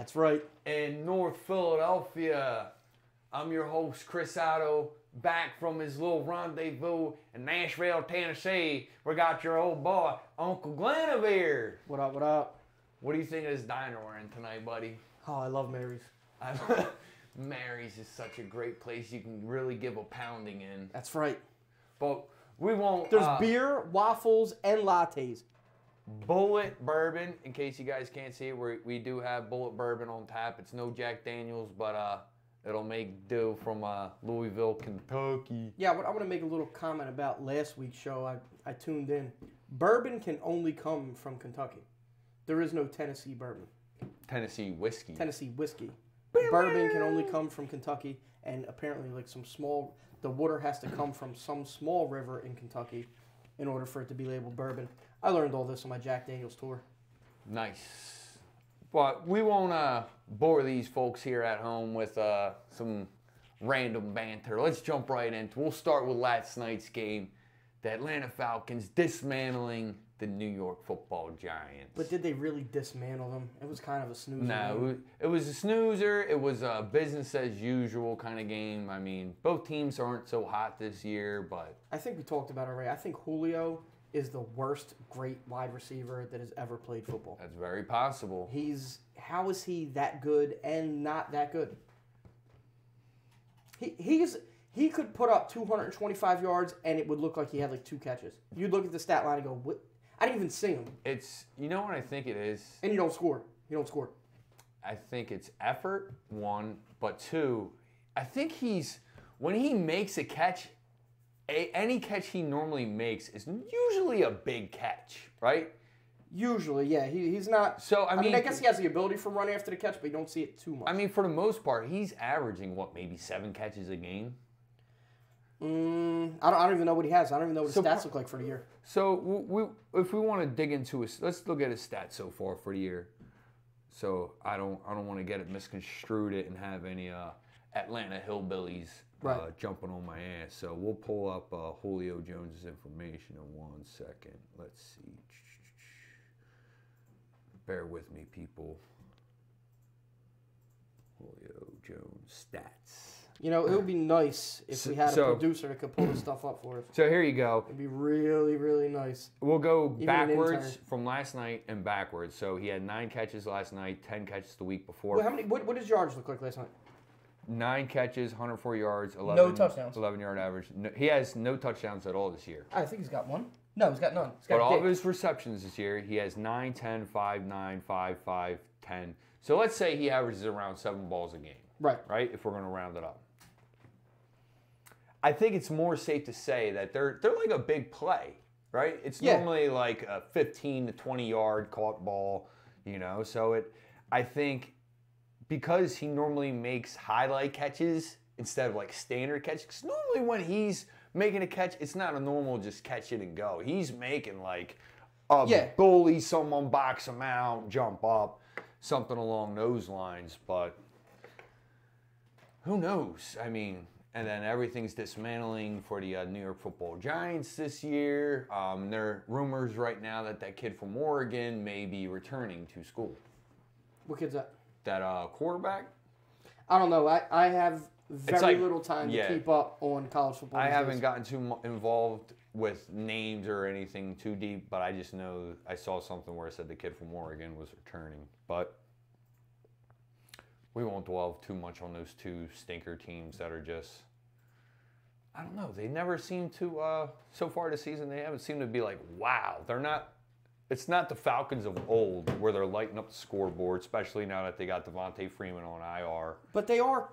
That's right. in North Philadelphia. I'm your host, Chris Otto, back from his little rendezvous in Nashville, Tennessee. We got your old boy, Uncle Glen over here. What up, what up? What do you think of this diner we're in tonight, buddy? Oh, I love Mary's. Mary's is such a great place. You can really give a pounding in. That's right. But we won't... There's beer, waffles, and lattes. Bullet bourbon, in case you guys can't see it, we do have Bullet bourbon on tap. It's no Jack Daniels, but it'll make do from Louisville, Kentucky. Yeah, I want to make a little comment about last week's show. I tuned in. Bourbon can only come from Kentucky. There is no Tennessee bourbon. Tennessee whiskey. Tennessee whiskey. Bourbon can only come from Kentucky, and apparently like the water has to come from some small river in Kentucky in order for it to be labeled bourbon. I learned all this on my Jack Daniels tour. Nice. But we won't bore these folks here at home with some random banter. Let's jump right into it. We'll start with last night's game. The Atlanta Falcons dismantling the New York Football Giants. But did they really dismantle them? It was kind of a snoozer. No, it was a snoozer. It was a business as usual kind of game. I mean, both teams aren't so hot this year, but... I think we talked about it already. I think Julio is the worst great wide receiver that has ever played football. That's very possible. How is he that good and not that good? He could put up 225 yards and it would look like he had like 2 catches. You'd look at the stat line and go, what? I didn't even see him. You know what I think it is? And you don't score. I think it's effort, 1, but 2, I think when he makes a catch, any catch he normally makes is usually a big catch, right? Usually, yeah. He's not. So I mean, I guess he has the ability for running after the catch, but you don't see it too much. I mean, for the most part, he's averaging maybe 7 catches a game. I don't even know what he has. I don't even know what his stats look like for the year. So if we want to dig into let's look at his stats so far for the year. So I don't want to get it misconstrued and have any Atlanta hillbillies jumping on my ass. So we'll pull up Julio Jones' information in 1 second. Let's see. Bear with me, people. Julio Jones stats. You know, it would be nice if we had a producer that could pull this stuff up for us. So here you go. It'd be really, really nice. We'll go backwards from last night and backwards. So he had 9 catches last night, 10 catches the week before. Well, what did yards look like last night? 9 catches, 104 yards, 11, no touchdowns. 11-yard average. No, he has no touchdowns at all this year. I think he's got 1. No, he's got none. But all of his receptions this year, he has 9, 10, 5, 9, 5, 5, 10. So let's say he averages around 7 balls a game. Right. Right? If we're going to round it up. I think it's more safe to say that they're like a big play, right? It's normally like a 15 to 20 yard caught ball, you know. So I think because he normally makes highlight catches instead of like standard catches. Because normally when he's making a catch, it's not a normal just catch it and go. He's making like a bully, someone box him out, jump up, something along those lines. But who knows? I mean. And then everything's dismantling for the New York Football Giants this year. There are rumors right now that kid from Oregon may be returning to school. What kid's that? That quarterback? I don't know. I have very little time to keep up on college football. I haven't gotten too involved with names or anything too deep, but I just know I saw something where it said the kid from Oregon was returning. But we won't dwell too much on those 2 stinker teams that are just, I don't know, they never seem to, so far this season, they haven't seemed to be like, wow. It's not the Falcons of old where they're lighting up the scoreboard, especially now that they got Devontae Freeman on IR. But they are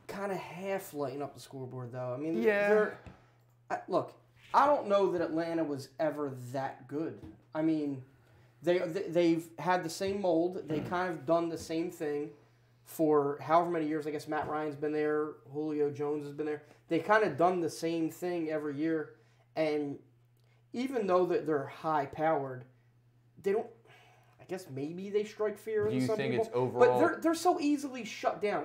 kind of half lighting up the scoreboard, though. I mean, look, I don't know that Atlanta was ever that good. I mean, they've had the same mold. They kind of done the same thing for however many years. I guess Matt Ryan's been there, Julio Jones has been there. They kind of done the same thing every year, and even though that they're high-powered, they don't. I guess maybe they strike fear in some people. Do you think it's overall? But they're so easily shut down.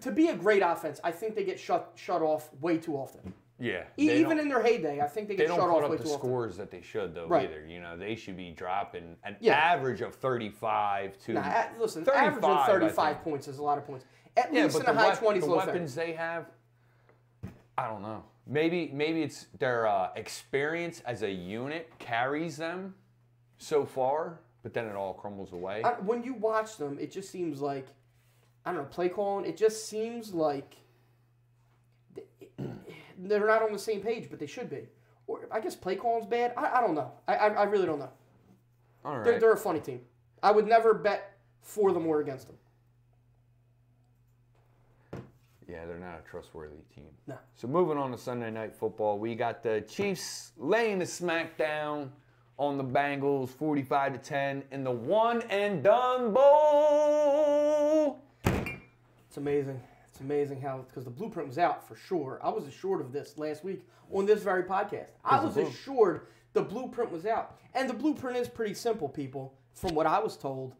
To be a great offense, I think they get shut off way too often. Yeah. Even in their heyday, I think they get shut off way too often. They don't put up the scores that they should, though, either. You know, they should be dropping an average of 35 to... Listen, average of 35 points is a lot of points. At least in the high 20s, the weapons they have, I don't know. Maybe it's their experience as a unit carries them so far, but then it all crumbles away. When you watch them, it just seems like, I don't know, play calling, it just seems like they're not on the same page, but they should be. Or I guess play calling's bad. I don't know. I really don't know. All right. They're a funny team. I would never bet for them or against them. Yeah, they're not a trustworthy team. No. So moving on to Sunday Night Football, we got the Chiefs laying the smackdown on the Bengals, 45-10 in the One and Done Bowl. It's amazing. It's amazing how, because the blueprint was out for sure. I was assured of this last week on this very podcast. I was assured the blueprint was out. And the blueprint is pretty simple, people, from what I was told.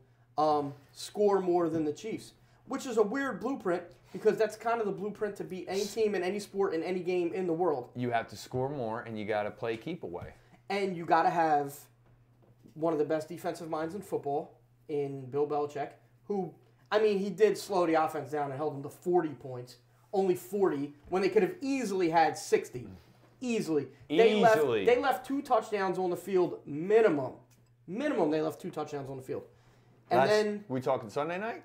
Score more than the Chiefs, which is a weird blueprint because that's kind of the blueprint to beat any team in any sport in any game in the world. You have to score more, and you got to play keep away. And you got to have one of the best defensive minds in football in Bill Belichick, who, I mean, he did slow the offense down and held them to 40 points, only 40, when they could have easily had 60. Easily. They left 2 touchdowns on the field minimum. Minimum, they left 2 touchdowns on the field. And then... We talking Sunday night?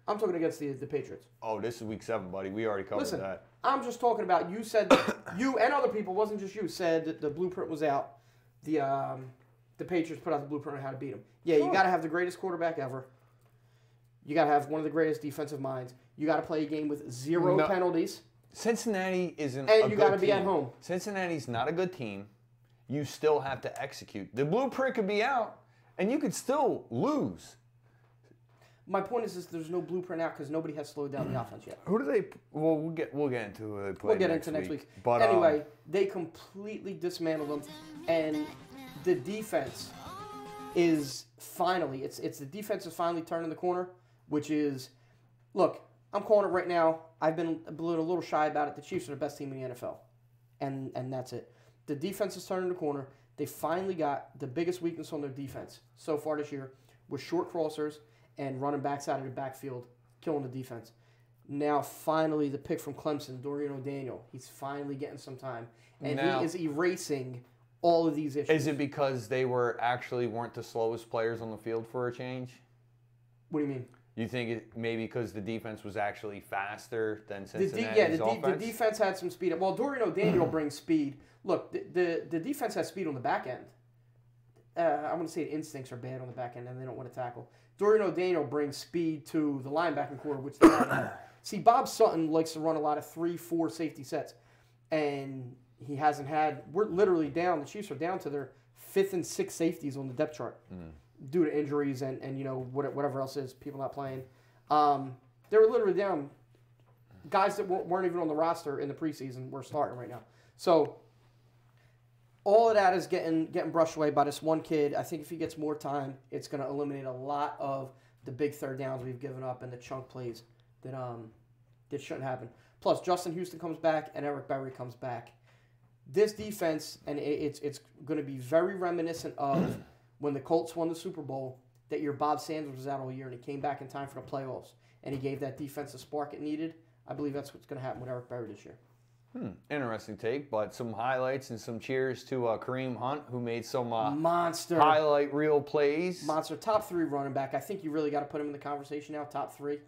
I'm talking against the Patriots. Oh, this is week 7, buddy. We already covered that. I'm just talking about, you said, you and other people, wasn't just you, said that the blueprint was out. The Patriots put out the blueprint on how to beat them. Yeah, sure. You got to have the greatest quarterback ever. You got to have one of the greatest defensive minds. You got to play a game with 0 penalties. Cincinnati isn't a good team. And you got to be at home. Cincinnati's not a good team. You still have to execute. The blueprint could be out, and you could still lose. My point is there's no blueprint out because nobody has slowed down the offense yet. Who do they? Well, we'll get into who they play. We'll get into next week. But anyway, they completely dismantled them, and the defense is finally it's the defense is finally turning the corner, which is, look, I'm calling it right now. I've been a little shy about it. The Chiefs are the best team in the NFL, and that's it. The defense is turning the corner. They finally got the biggest weakness on their defense so far this year was short crossers and running backs out of the backfield, killing the defense. Now, finally, the pick from Clemson, Dorian O'Daniel, he's finally getting some time. And he is erasing all of these issues. Is it because they weren't the slowest players on the field for a change? What do you mean? You think maybe because the defense was actually faster than Cincinnati's offense? The defense had some speed. Well, Dorian O'Daniel brings speed. Look, the defense has speed on the back end. I want to say the instincts are bad on the back end and they don't want to tackle. Dorian O'Daniel brings speed to the linebacking core, which they have. See, Bob Sutton likes to run a lot of 3-4 safety sets, and he hasn't had. We're literally down. The Chiefs are down to their 5th and 6th safeties on the depth chart due to injuries and whatever else is people not playing. They were literally down. Guys that weren't even on the roster in the preseason were starting right now. So all of that is getting brushed away by this one kid. I think if he gets more time, it's going to eliminate a lot of the big third downs we've given up and the chunk plays that shouldn't happen. Plus, Justin Houston comes back and Eric Berry comes back. This defense, and it's going to be very reminiscent of when the Colts won the Super Bowl, that year Bob Sanders was out all year and he came back in time for the playoffs, and he gave that defense the spark it needed. I believe that's what's going to happen with Eric Berry this year. Interesting take, but some highlights and some cheers to Kareem Hunt, who made some monster highlight reel plays. Monster, top 3 running back. I think you really got to put him in the conversation now, top 3.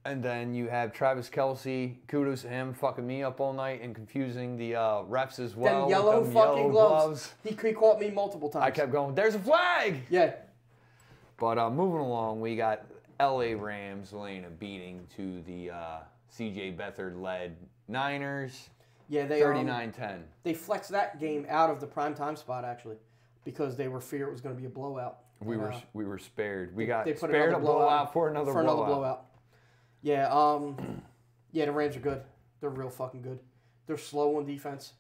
And then you have Travis Kelce, kudos to him, fucking me up all night and confusing the refs as well. Them yellow fucking gloves. He caught me multiple times. I kept going, there's a flag! Yeah. But moving along, we got LA Rams laying a beating to the CJ Beathard-led Niners. Yeah, they 39-10. They flexed that game out of the primetime spot, actually, because they were feared it was going to be a blowout. We were spared. We got spared a blowout for another blowout. Yeah, the Rams are good. They're real fucking good. They're slow on defense.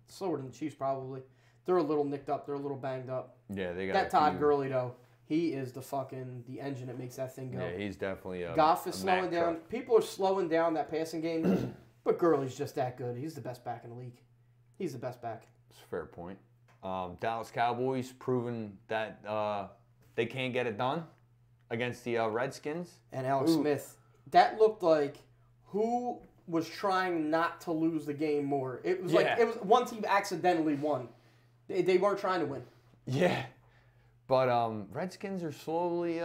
Slower than the Chiefs, probably. They're a little nicked up. They're a little banged up. Yeah, they got that Todd Gurley, though. He is the engine that makes that thing go. Yeah, he's definitely Goff is slowing down. People are slowing down that passing game, but Gurley's just that good. He's the best back in the league. He's the best back. It's a fair point. Dallas Cowboys proving that they can't get it done against the Redskins. And Alex Smith. That looked like who was trying not to lose the game more. It was like it was one team accidentally won. They weren't trying to win. Yeah. But Redskins are slowly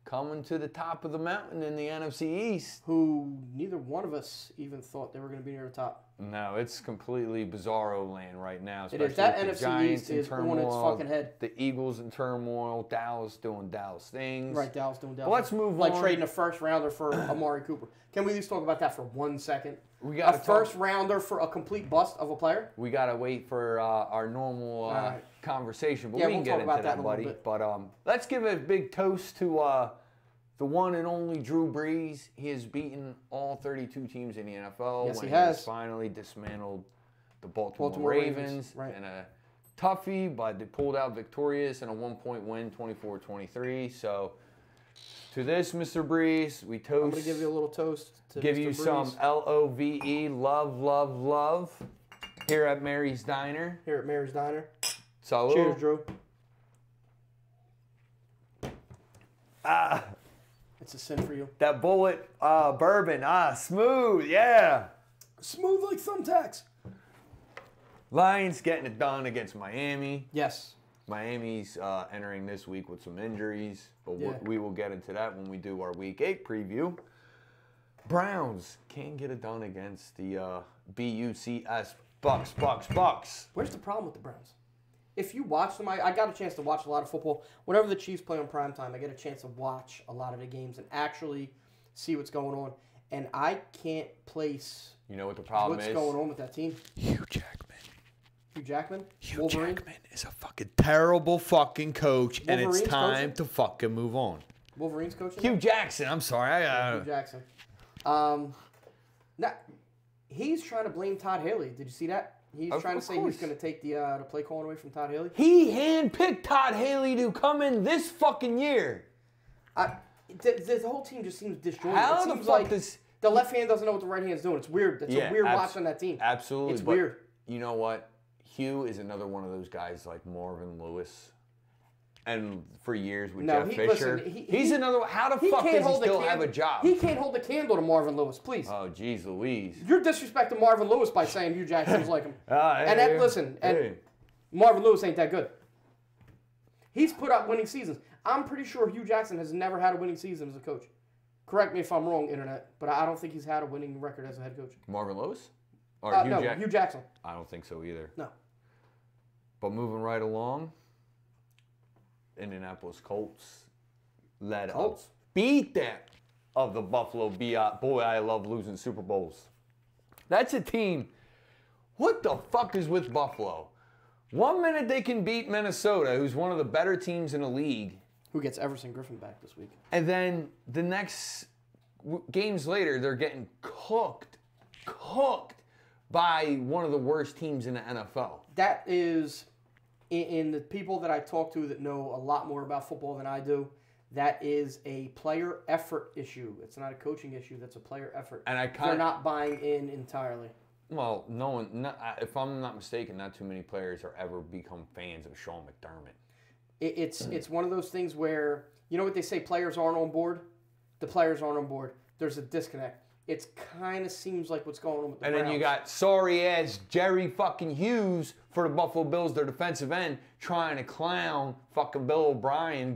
coming to the top of the mountain in the NFC East. Who neither one of us even thought they were going to be near the top. No, it's completely bizarro land right now. It is. That NFC East is on its fucking head. The Eagles in turmoil. Dallas doing Dallas things. Right, Dallas doing Dallas. But let's move on. Like trading a first rounder for Amari Cooper. Can we at least talk about that for 1 second? We got a first rounder for a complete bust of a player? We got to wait for our normal conversation, but we can get into that, buddy. But let's give a big toast to the one and only Drew Brees. He has beaten all 32 teams in the NFL. Yes, when he has. Finally dismantled the Baltimore Ravens right. in a toughie, but they pulled out victorious in a 1-point win, 24-23. So to this, Mr. Brees, we toast. I'm going to give you a little toast to give Mr. you Brees. some LOVE, love, love, love, here at Mary's Diner. Here at Mary's Diner. Salud. Cheers, Drew. It's a sin for you. That bullet bourbon, smooth, yeah. Smooth like thumbtacks. Lions getting it done against Miami. Yes. Miami's entering this week with some injuries, but we will get into that when we do our Week 8 preview. Browns can't get it done against the BUCS Bucks. Where's the problem with the Browns? If you watch them, I got a chance to watch a lot of football. Whenever the Chiefs play on primetime, I get a chance to watch a lot of the games and actually see what's going on. And I can't place what the problem what's is? going on with that team. Hugh Jackman. Hugh Jackman? Hugh Jackman is a fucking terrible fucking coach, and it's time to fucking move on. Wolverines coaching? Hugh Jackson, I'm sorry. Hugh Jackson. Now, he's trying to blame Todd Haley. Did you see that? He's trying to say he's going to take the play calling away from Todd Haley. He handpicked Todd Haley to come in this fucking year. The whole team just seems disjointed. How it the seems fuck like does... the left hand doesn't know what the right hand's doing. It's weird. It's a weird watch on that team. Absolutely. It's weird. You know what? Hugh is another one of those guys like Marvin Lewis. And for years with Jeff Fisher. He's another one. How the fuck does he still have a job? He can't hold a candle to Marvin Lewis, please. Oh, geez Louise. You're disrespecting Marvin Lewis by saying Hugh Jackson's like him. Listen, Marvin Lewis ain't that good. He's put up winning seasons. I'm pretty sure Hugh Jackson has never had a winning season as a coach. Correct me if I'm wrong, Internet, but I don't think he's had a winning record as a head coach. Marvin Lewis? Or Hugh Jackson. I don't think so either. No. But moving right along, Indianapolis Colts led a beatdown of the Buffalo Bills. Boy, I love losing Super Bowls. That's a team. What the fuck is with Buffalo? 1 minute they can beat Minnesota, who's one of the better teams in the league. Who gets Everson Griffin back this week. And then the next games later, they're getting cooked by one of the worst teams in the NFL. That is, in the people that I talk to that know a lot more about football than I do, that is a player effort issue. It's not a coaching issue. That's a player effort. And they're not buying in entirely. Well, if I'm not mistaken, not too many players are ever become fans of Sean McDermott. It's one of those things where, you know what they say, players aren't on board? The players aren't on board. There's a disconnect. It kind of seems like what's going on with the Browns. And then you got sorry-ass Jerry fucking Hughes for the Buffalo Bills, their defensive end, trying to clown fucking Bill O'Brien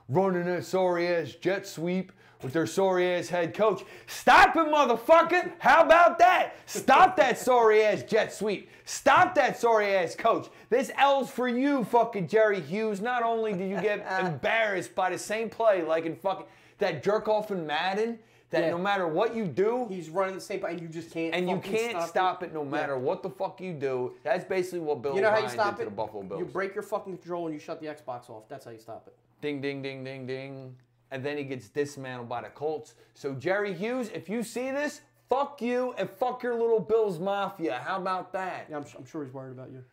running that sorry-ass jet sweep with their sorry-ass head coach. Stop it, motherfucker! How about that? Stop that sorry-ass jet sweep. Stop that sorry-ass coach. This L's for you, fucking Jerry Hughes. Not only did you get embarrassed by the same play like in fucking that jerk-off in Madden, that no matter what you do, he's running the same play, and you just can't. And you can't stop it no matter what the fuck you do. That's basically what Bill O'Brien did to the Buffalo Bills. You break your fucking control and you shut the Xbox off. That's how you stop it. Ding, ding, ding, ding, ding. And then he gets dismantled by the Colts. So Jerry Hughes, if you see this, fuck you and fuck your little Bills Mafia. How about that? Yeah, I'm sure he's worried about you.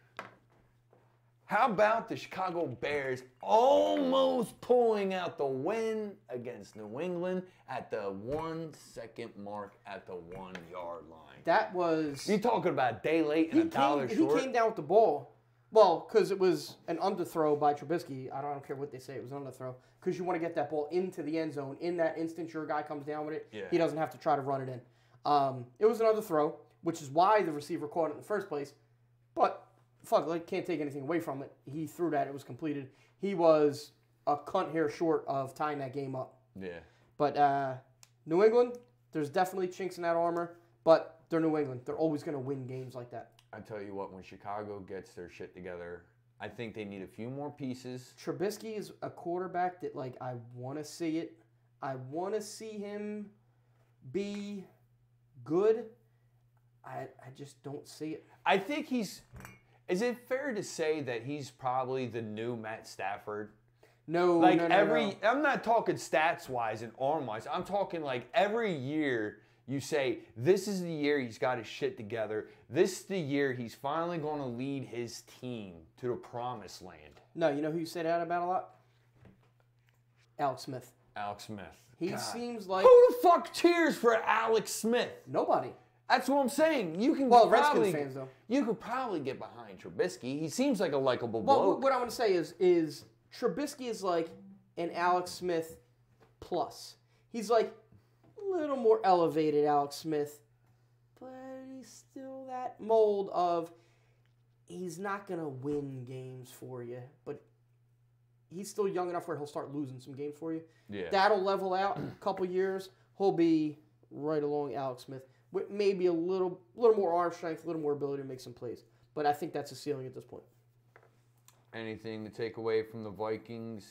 How about the Chicago Bears almost pulling out the win against New England at the 1 second mark at the 1 yard line? That was... You talking about a day late and $1 short? He came down with the ball. Well, because it was an underthrow by Trubisky. I don't care what they say. It was an underthrow. Because you want to get that ball into the end zone. In that instant, your guy comes down with it. Yeah. He doesn't have to try to run it in. It was an underthrow, which is why the receiver caught it in the first place. But... fuck, like, can't take anything away from it. He threw that. It was completed. He was a cunt hair short of tying that game up. Yeah. But New England, there's definitely chinks in that armor, but they're New England. They're always going to win games like that. I tell you what, when Chicago gets their shit together, I think they need a few more pieces. Trubisky is a quarterback that, like, I want to see it. I want to see him be good. I just don't see it. I think he's... Is it fair to say that he's probably the new Matt Stafford? No, like no. I'm not talking stats-wise and arm-wise. I'm talking like every year you say, this is the year he's got his shit together. This is the year he's finally going to lead his team to the promised land. No, you know who you say that about a lot? Alex Smith. Alex Smith. He seems like... Who the fuck cheers for Alex Smith? Nobody. That's what I'm saying. You can Redskins fans, though. You could probably get behind Trubisky. He seems like a likable bloke. Well, what I want to say is Trubisky is like an Alex Smith plus. He's like a little more elevated Alex Smith, but he's still that mold of he's not going to win games for you, but he's still young enough where he'll start losing some games for you. Yeah. That'll level out in a couple years. He'll be right along Alex Smith. With maybe a little more arm strength, a little more ability to make some plays. But I think that's a ceiling at this point. Anything to take away from the Vikings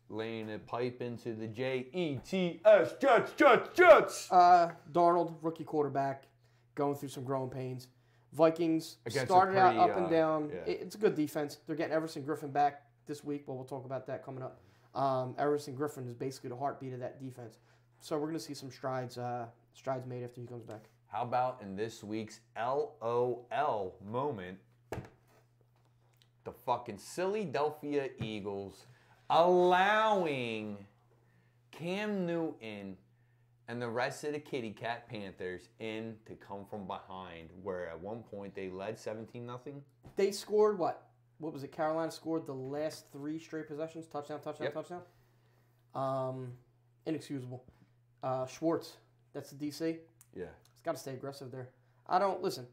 laying a pipe into the Jets, Jets? Darnold, rookie quarterback, going through some growing pains. Vikings started out up and down. Yeah. It's a good defense. They're getting Everson Griffin back this week, but we'll talk about that coming up. Everson Griffin is basically the heartbeat of that defense. So we're going to see some strides made after he comes back. How about in this week's LOL moment, the fucking Philadelphia Eagles allowing Cam Newton and the rest of the kitty cat Panthers in to come from behind, where at one point they led 17-0? They scored what? What was it? Carolina scored the last 3 straight possessions. Touchdown. Inexcusable. Schwartz, that's the DC. Yeah. Got to stay aggressive there. I don't listen.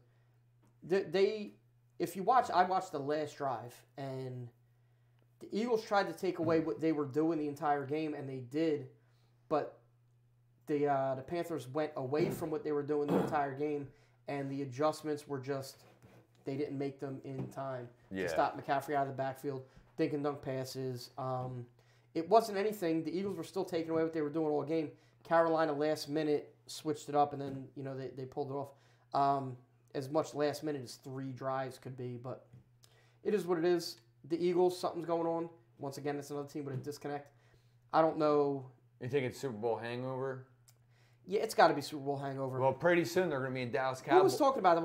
If you watch, I watched the last drive, and the Eagles tried to take away what they were doing the entire game, and they did, but the Panthers went away from what they were doing the entire game, and the adjustments were just they didn't make them in time to stop McCaffrey out of the backfield, dink and dunk passes. It wasn't anything. The Eagles were still taking away what they were doing all game. Carolina last minute switched it up, and then they pulled it off. As much last minute as 3 drives could be, but it is what it is. The Eagles, something's going on. Once again, it's another team with a disconnect. I don't know. You think it's Super Bowl hangover? Yeah, it's got to be Super Bowl hangover. Well, pretty soon they're going to be in Dallas Cowboys. Who was talking about it?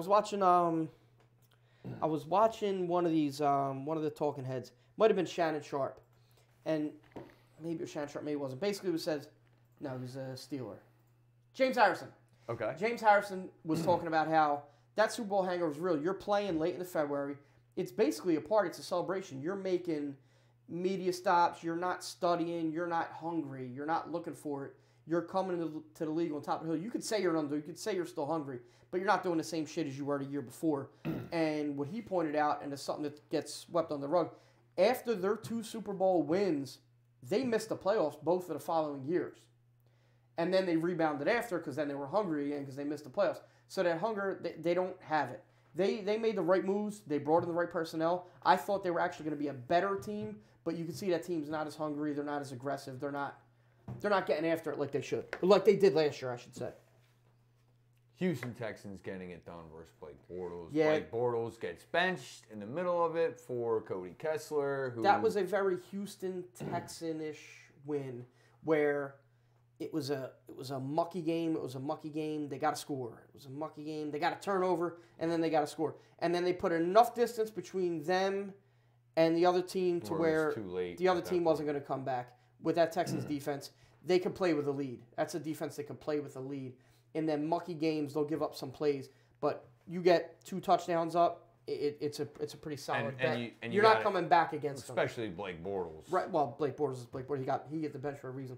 I was watching one of these, one of the talking heads. Might have been Shannon Sharp, and maybe it was Shannon Sharp, maybe it wasn't. Basically, it says, no, he's a Steeler. James Harrison. Okay. James Harrison was talking about how that Super Bowl hangover is real. You're playing late in the February. It's basically a party. It's a celebration. You're making media stops. You're not studying. You're not hungry. You're not looking for it. You're coming to the league on top of the hill. You could say you're an underdog. You could say you're still hungry, but you're not doing the same shit as you were the year before. And what he pointed out, and it's something that gets swept on the rug, after their 2 Super Bowl wins, they missed the playoffs both of the following years. And then they rebounded after because then they were hungry again because they missed the playoffs. So that hunger, they don't have it. They made the right moves. They brought in the right personnel. I thought they were actually going to be a better team, but you can see that team's not as hungry. They're not as aggressive. They're not getting after it like they should. Like they did last year, I should say. Houston Texans getting it done versus Blake Bortles. Yeah. Blake Bortles gets benched in the middle of it for Cody Kessler. That was a very Houston Texan-ish win where it was a mucky game. It was a mucky game. They got to score. It was a mucky game. They got a turnover, and then they got to score. And then they put enough distance between them and the other team to where too late the other team wasn't going to come back. With that Texans defense, they could play with a lead. That's a defense that can play with a lead. In them mucky games, they'll give up some plays, but you get 2 touchdowns up, it's a pretty solid bet. You're not coming back against them. Especially Blake Bortles. Right. Well, Blake Bortles is Blake Bortles. He get the bench for a reason.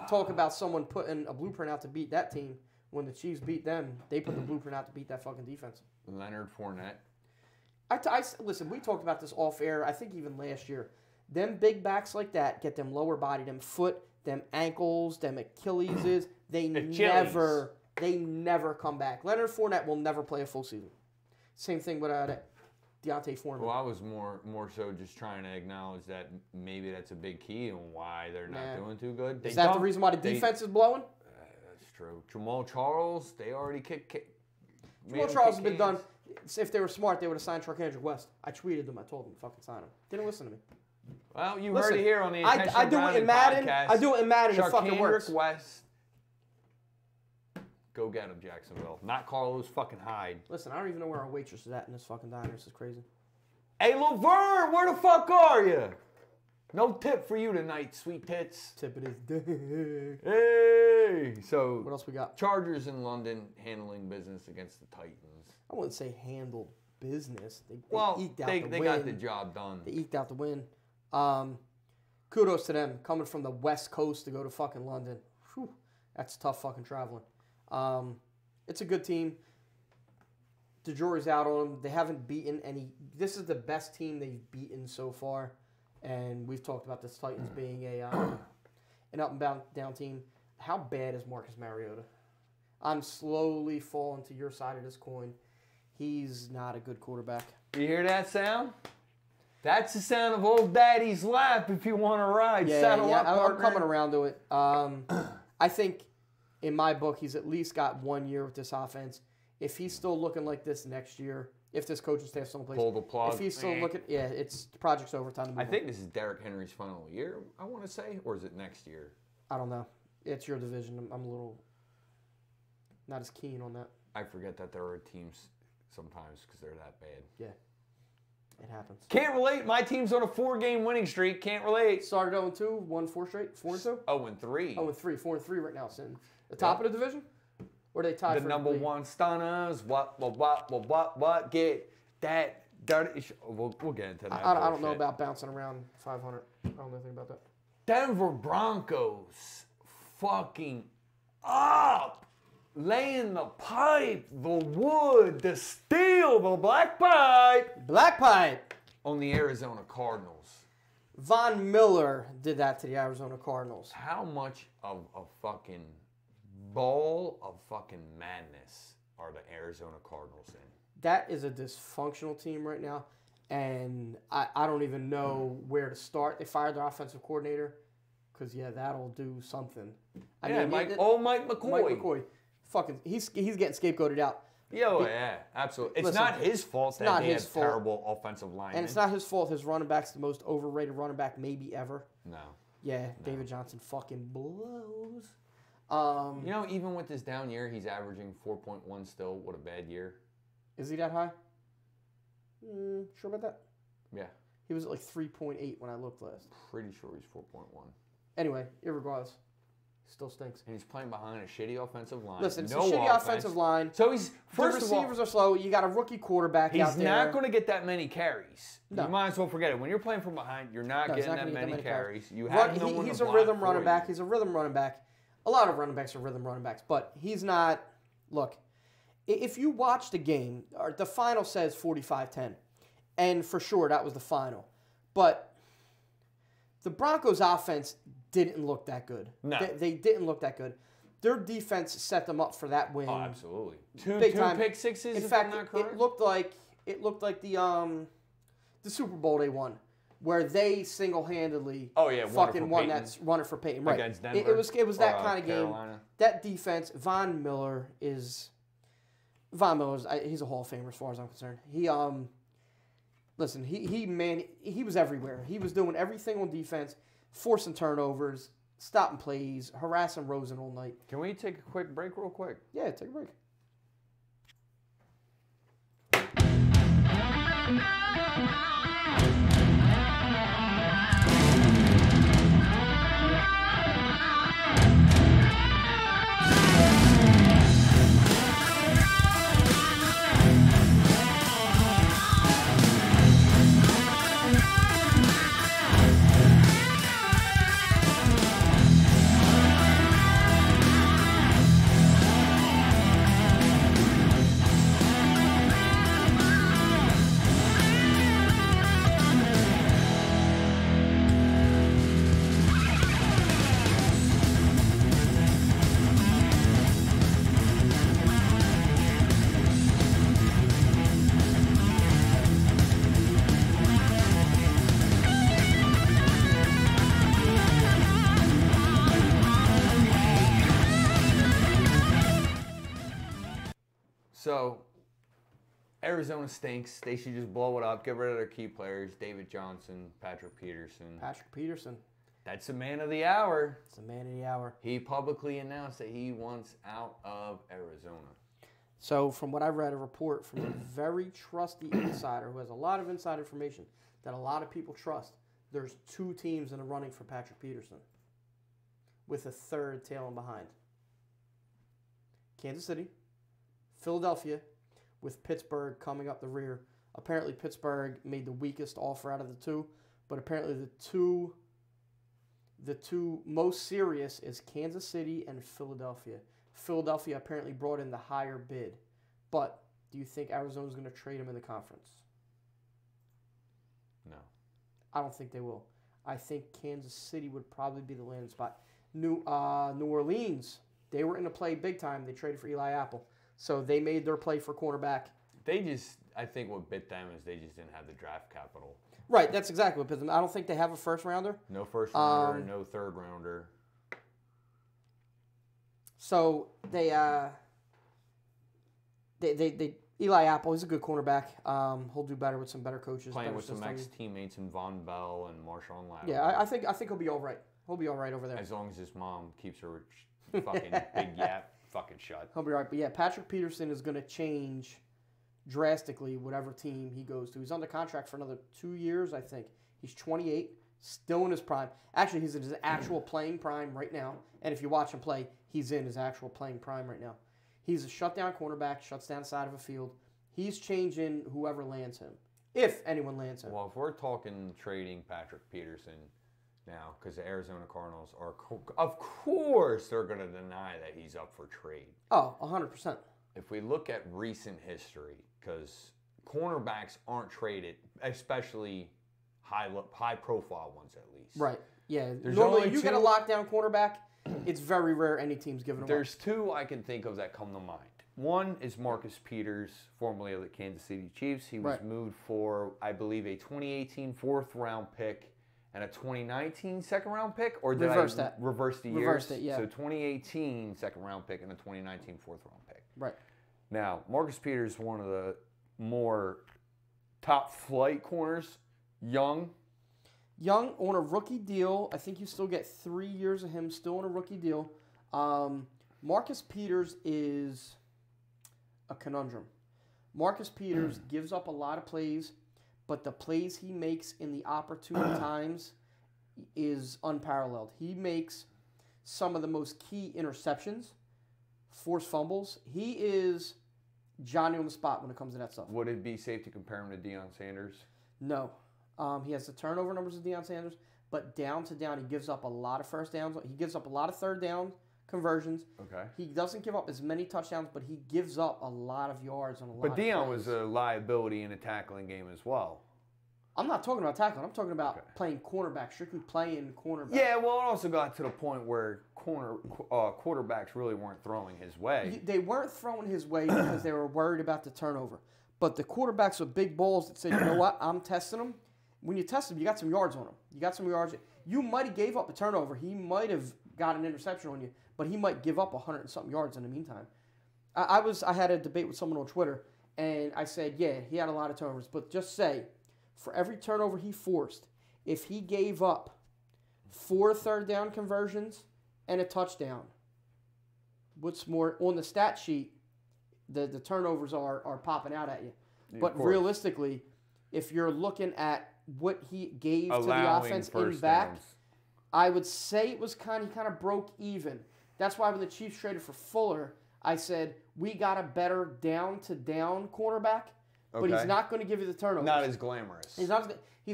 Talk about someone putting a blueprint out to beat that team. When the Chiefs beat them, they put the blueprint out to beat that fucking defense. Leonard Fournette. Listen, we talked about this off air, I think even last year. Them big backs like that get them lower body, them foot, them ankles, them Achilleses. They never come back. Leonard Fournette will never play a full season. Same thing with Deontay Foreman. Well, I was more so just trying to acknowledge that maybe that's a big key on why they're not doing too good. Is that the reason why the defense is blowing? That's true. Jamal Charles, they already kicked. Jamal Charles has been done. If they were smart, they would have signed Charkandrick West. I tweeted them. I told them fucking sign him. Didn't listen to me. Well, you heard it here on the I do it in Madden. podcast. I do it in Madden. It fucking works. Charkandrick West. Go get him, Jacksonville. Not Carlos fucking Hyde. Listen, I don't even know where our waitress is at in this fucking diner. This is crazy. Hey, Laverne, where the fuck are you? No tip for you tonight, sweet tits. Tip of this day. Hey! So, what else we got? Chargers in London handling business against the Titans. I wouldn't say handled business. They eked out they the win. got the job done. They eked out the win. Kudos to them coming from the West Coast to go to fucking London. Whew, that's tough fucking traveling. It's a good team. The jury's out on them. They haven't beaten any. This is the best team they've beaten so far, and we've talked about this Titans being an up and down team. How bad is Marcus Mariota? I'm slowly falling to your side of this coin. He's not a good quarterback. You hear that sound? That's the sound of old daddy's lap if you want to ride. Saddle up, I'm coming around to it. I think, in my book, he's at least got 1 year with this offense. If he's still looking like this next year, if this coaching staff still in place, pull the plug. If he's still looking, it's the project's over. Time to move I think this is Derrick Henry's final year, I want to say, or is it next year? I don't know. It's your division. I'm a little not as keen on that. I forget that there are teams sometimes because they're that bad. Yeah, it happens. Can't relate. My team's on a 4-game winning streak. Can't relate. Started 0-2, won 4 straight, 4-2. 0-3. 0-3, 4-3 right now. Sitting the top of the division. Or they tied the for number one stunners. What? Get that dirty. We'll get into that. I don't know about bouncing around 500. I don't know anything about that. Denver Broncos fucking up. Laying the pipe, the wood, the steel, the black pipe. Black pipe. On the Arizona Cardinals. Von Miller did that to the Arizona Cardinals. How much of a fucking ball of fucking madness are the Arizona Cardinals in? That is a dysfunctional team right now, and I don't even know where to start. They fired their offensive coordinator because, that'll do something. Mike McCoy. Mike McCoy. Fucking, he's getting scapegoated out. Yeah, absolutely. It's not his fault that they have terrible offensive linemen. And it's not his fault. His running back's the most overrated running back maybe ever. No. Yeah, David Johnson fucking blows. Even with this down year, he's averaging 4.1 still. What a bad year. Is he that high? Sure about that? Yeah. He was at like 3.8 when I looked last. Pretty sure he's 4.1. Anyway, irregardless, still stinks. And he's playing behind a shitty offensive line. Listen, it's a shitty offensive line. So he's the receivers are slow. You got a rookie quarterback out there. He's not going to get that many carries. No. You might as well forget it. When you're playing from behind, you're not getting that many carries. You have no one to block. He's a rhythm running back. He's a rhythm running back. A lot of running backs are rhythm running backs, but he's not. Look, if you watch the game, the final says 45-10, and for sure that was the final. But the Broncos' offense didn't look that good. No. They didn't look that good. Their defense set them up for that win. Oh, absolutely. Two pick sixes. In fact, it looked like the Super Bowl they won, where they single-handedly fucking won that runner for Peyton. Right. Against Denver. It was that kind of Carolina. game. That defense, Von Miller's he's a Hall of Famer as far as I'm concerned. He was everywhere. He was doing everything on defense, forcing turnovers, stopping plays, harassing Rosen all night. Can we take a quick break real quick? Yeah, take a break. So, Arizona stinks. They should just blow it up, get rid of their key players, David Johnson, Patrick Peterson. Patrick Peterson. That's the man of the hour. It's the man of the hour. He publicly announced that he wants out of Arizona. So, from what I read, a report from a very trusty insider who has a lot of inside information that a lot of people trust, there's 2 teams in the running for Patrick Peterson with a third tailing behind. Kansas City, Philadelphia, with Pittsburgh coming up the rear. Apparently, Pittsburgh made the weakest offer out of the 2, but apparently the two most serious is Kansas City and Philadelphia. Philadelphia apparently brought in the higher bid. But do you think Arizona's going to trade him in the conference? No. I don't think they will. I think Kansas City would probably be the landing spot. New Orleans, they were in the play big time. They traded for Eli Apple. So they made their play for cornerback. I think what bit them is they just didn't have the draft capital. Right, that's exactly what bit them. I don't think they have a first rounder. No first rounder, no third rounder. So they Eli Apple, he's a good cornerback. He'll do better with some better coaches. Playing better with system. some ex-teammates in Von Bell and Marshawn Lattimore. Yeah, I think he'll be all right. He'll be all right over there. As long as his mom keeps her fucking big yap fucking shut. He'll be all right. But yeah, Patrick Peterson is going to change drastically whatever team he goes to. He's under contract for another 2 years, I think. He's 28, still in his prime. Actually, he's in his actual playing prime right now. And if you watch him play, he's in his actual playing prime right now. He's a shutdown cornerback, shuts down the side of a field. He's changing whoever lands him, if anyone lands him. Well, if we're talking trading Patrick Peterson now, because the Arizona Cardinals are, of course, they're going to deny that he's up for trade. Oh, 100%. If we look at recent history, because cornerbacks aren't traded, especially high-profile ones at least. Right. Yeah. There's normally, only you get a lockdown cornerback, it's very rare any team's giving him There's 2 I can think of that come to mind. One is Marcus Peters, formerly of the Kansas City Chiefs. He was moved for, I believe, a 2018 4th-round pick and a 2019 2nd-round pick? Or did reverse I reverse the years? Reversed it, yeah. So 2018 2nd-round pick and a 2019 4th-round pick. Right. Now, Marcus Peters is one of the more top-flight corners, young on a rookie deal. I think you still get 3 years of him still on a rookie deal. Marcus Peters is a conundrum. Marcus Peters gives up a lot of plays, but the plays he makes in the opportune times is unparalleled. He makes some of the most key interceptions, forced fumbles. He is Johnny on the spot when it comes to that stuff. Would it be safe to compare him to Deion Sanders? No. He has the turnover numbers of Deion Sanders, but down to down, he gives up a lot of first downs. He gives up a lot of third down conversions. Okay. He doesn't give up as many touchdowns, but he gives up a lot of yards on a lot of plays. But Deion was a liability in a tackling game as well. I'm not talking about tackling. I'm talking about playing cornerback, strictly playing cornerback. Yeah, well, it also got to the point where quarterbacks really weren't throwing his way. They weren't throwing his way because they were worried about the turnover. But the quarterbacks with big balls that said, you know what, I'm testing them. When you test him, you got some yards on him. You got some yards. You might have gave up a turnover. He might have got an interception on you, but he might give up 100 and something yards in the meantime. I had a debate with someone on Twitter, and I said, yeah, he had a lot of turnovers, but just say, for every turnover he forced, if he gave up 4 third down conversions and a touchdown, what's more, on the stat sheet, the turnovers are popping out at you. Yeah, but realistically, if you're looking at what he gave to the offense in back, downs. I would say it was he kind of broke even. That's why when the Chiefs traded for Fuller, I said, we got a better down-to-down cornerback, but he's not going to give you the turnovers. Not as glamorous. He's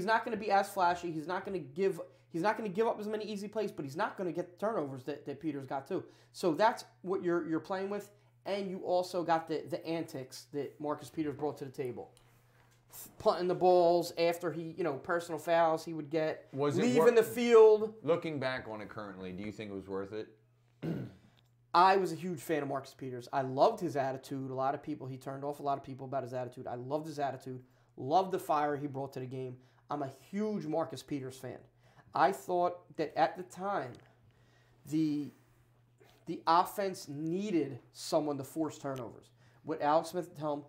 not going to be as flashy. He's not going to give up as many easy plays, but he's not going to get the turnovers that Peters got too. So that's what you're playing with, and you also got the antics that Marcus Peters brought to the table. Punting the balls after he, personal fouls he would get, leaving the field. Looking back on it currently, do you think it was worth it? I was a huge fan of Marcus Peters. I loved his attitude. He turned off a lot of people about his attitude. I loved his attitude. Loved the fire he brought to the game. I'm a huge Marcus Peters fan. I thought that at the time, the offense needed someone to force turnovers. with Alex Smith at the helm,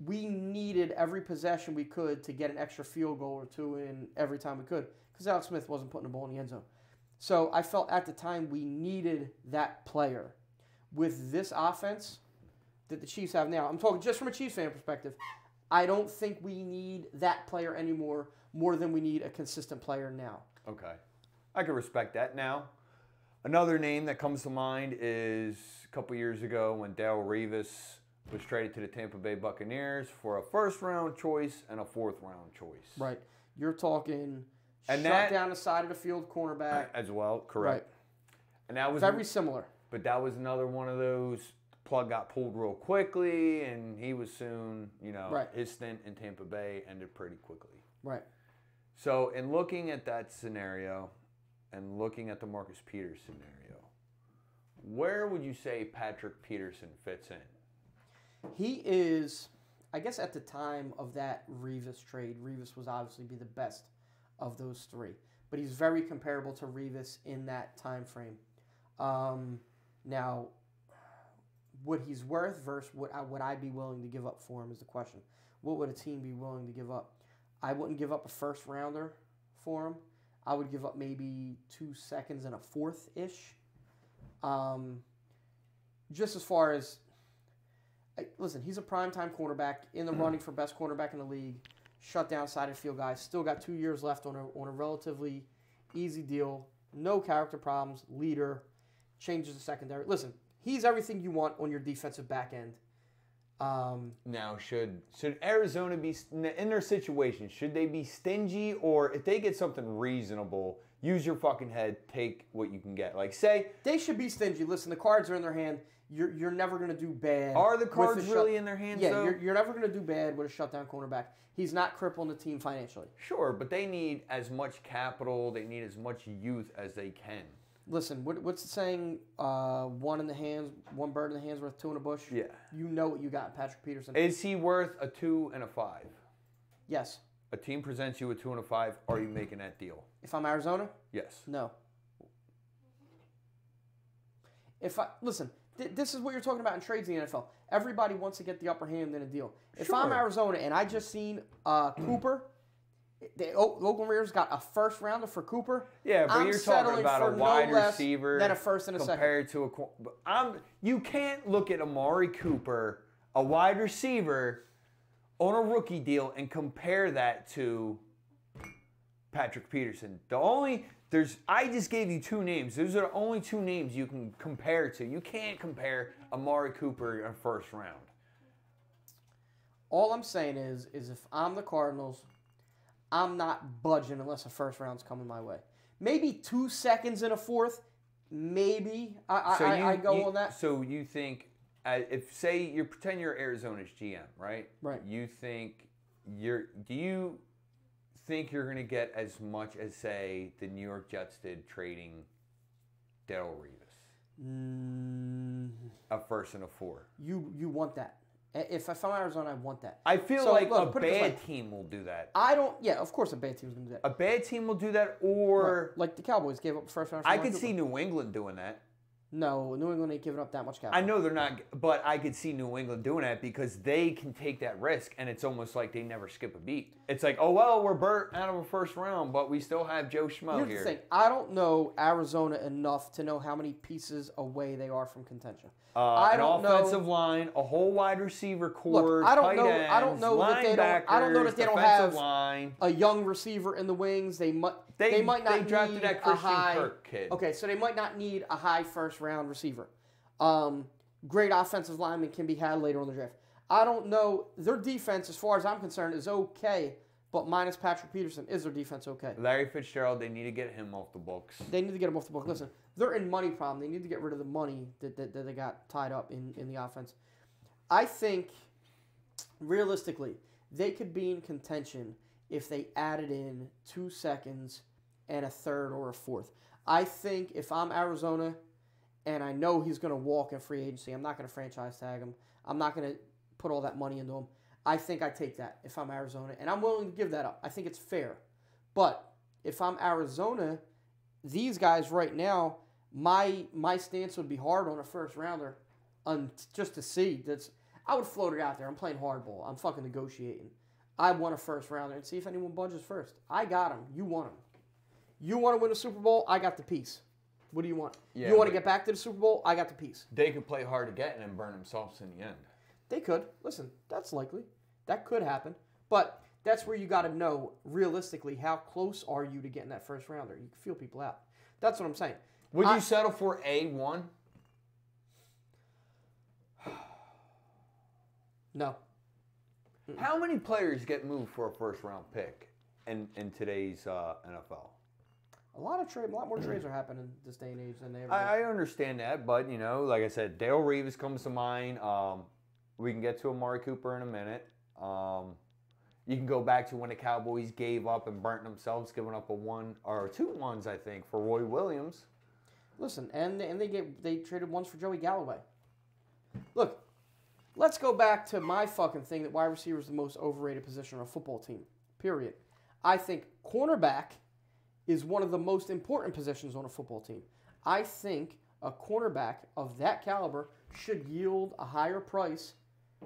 we needed every possession we could to get an extra field goal or two in every time we could because Alex Smith wasn't putting the ball in the end zone. So I felt at the time we needed that player. With this offense that the Chiefs have now, I'm talking just from a Chiefs fan perspective, I don't think we need that player anymore more than we need a consistent player now. Okay. I can respect that. Now, another name that comes to mind is a couple years ago when Darrelle Revis was traded to the Tampa Bay Buccaneers for a first-round choice and a fourth-round choice. Right. You're talking shut down the side of the field cornerback. As well, correct. Right. And that was very similar. But that was another one of those plug got pulled real quickly, and he was soon, right. His stint in Tampa Bay ended pretty quickly. Right. So in looking at that scenario and looking at the Marcus Peters scenario, where would you say Patrick Peterson fits in? He is, I guess at the time of that Revis trade, Revis was obviously be the best of those three. But he's very comparable to Revis in that time frame. Now, what he's worth versus what would I be willing to give up for him is the question. What would a team be willing to give up? I wouldn't give up a first rounder for him. I would give up maybe 2 seconds and a fourth-ish. Just as far as, listen, he's a primetime quarterback in the running for best quarterback in the league. Shut down side of field guy. Still got 2 years left on a relatively easy deal. No character problems. Leader. Changes the secondary. Listen, he's everything you want on your defensive back end. Now, should Arizona be in their situation? Should they be stingy, or if they get something reasonable, use your fucking head, take what you can get? Like, say they should be stingy. Listen, the cards are in their hand. You're never going to do bad. Are the cards really in their hands? Yeah, though? You're never going to do bad with a shutdown cornerback. He's not crippling the team financially. Sure, but they need as much capital. They need as much youth as they can. Listen, what's the saying? One bird in the hands worth two in a bush. Yeah. You know what you got, Patrick Peterson. Is he worth a 2 and a 5? Yes. A team presents you a 2 and a 5. Are you making that deal? If I'm Arizona? Yes. No. Listen, this is what you're talking about in trades in the NFL. Everybody wants to get the upper hand in a deal. If I'm Arizona and I just seen Cooper. The Oakland Raiders got a first rounder for Cooper. Yeah, but you're talking about a wide receiver than a first and a compared second. to you can't look at Amari Cooper, a wide receiver, on a rookie deal and compare that to Patrick Peterson. I just gave you 2 names. Those are the only 2 names you can compare to. You can't compare Amari Cooper in a first round. All I'm saying is if I'm the Cardinals, I'm not budging unless a first round's coming my way. Maybe 2 seconds and a fourth. Maybe I go on that. So you think, say you pretend you're Arizona's GM, right? Right. Do you think you're going to get as much as, say, the New York Jets did trading Darrelle Revis? A first and a 4. You want that. If I'm Arizona, I want that. I feel like a bad team will do that. Yeah, of course a bad team's going to do that. A bad team will do that, or... Right. Like the Cowboys gave up the first round. I could see New England doing that. No, New England ain't giving up that much capital. I know they're not, but I could see New England doing that because they can take that risk, and it's almost like they never skip a beat. It's like, oh, well, we're burnt out of a first round, but we still have Joe Schmo here. Here's the thing. I don't know Arizona enough to know how many pieces away they are from contention. An offensive line, a whole wide receiver core, tight ends, I don't know that they don't have line. A young receiver in the wings. They might not drafted need that Christian a high Kirk kid. Okay, so they might not need a high first round receiver. Great offensive lineman can be had later on the draft. I don't know. Their defense, as far as I'm concerned, is okay, but minus Patrick Peterson, is their defense okay? Larry Fitzgerald, they need to get him off the books. They need to get him off the books. Listen, they're in money problem. They need to get rid of the money that they got tied up in the offense. I think, realistically, they could be in contention if they added in 2 seconds and a third or a fourth. I think if I'm Arizona and I know he's going to walk in free agency, I'm not going to franchise tag him. I'm not going to put all that money into him. I think I take that if I'm Arizona, and I'm willing to give that up. I think it's fair. But if I'm Arizona, these guys right now, my stance would be hard on a first rounder, just to see. I would float it out there. I'm playing hardball. I'm fucking negotiating. I want a first rounder and see if anyone budges first. I got him. You want him. You want to win a Super Bowl? I got the piece. What do you want? Yeah, you want to get back to the Super Bowl? I got the piece. They could play hard to get and then burn themselves in the end. They could. Listen, that's likely. That could happen. But that's where you got to know, realistically, how close are you to getting that first rounder? You can feel people out. That's what I'm saying. Would you settle for A1? No. How many players get moved for a first-round pick in today's NFL? A lot more trades are happening this day and age than they ever. I understand that, but like I said, Dale Reeves comes to mind. We can get to Amari Cooper in a minute. You can go back to when the Cowboys gave up and burnt themselves, giving up a 1 or 2 ones, I think, for Roy Williams. Listen, and they traded ones for Joey Galloway. Look, let's go back to my fucking thing that wide receiver is the most overrated position on a football team. Period. I think cornerback is one of the most important positions on a football team. I think a cornerback of that caliber should yield a higher price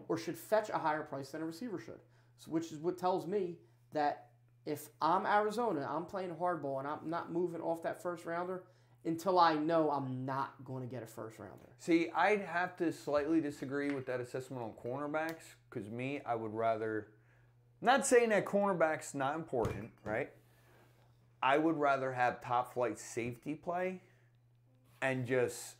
or should fetch a higher price than a receiver should. So, which is what tells me that if I'm Arizona, I'm playing hardball and I'm not moving off that first rounder until I know I'm not going to get a first rounder. See, I'd have to slightly disagree with that assessment on cornerbacks because I would rather, not saying that cornerback's not important, right? I would rather have top flight safety play and just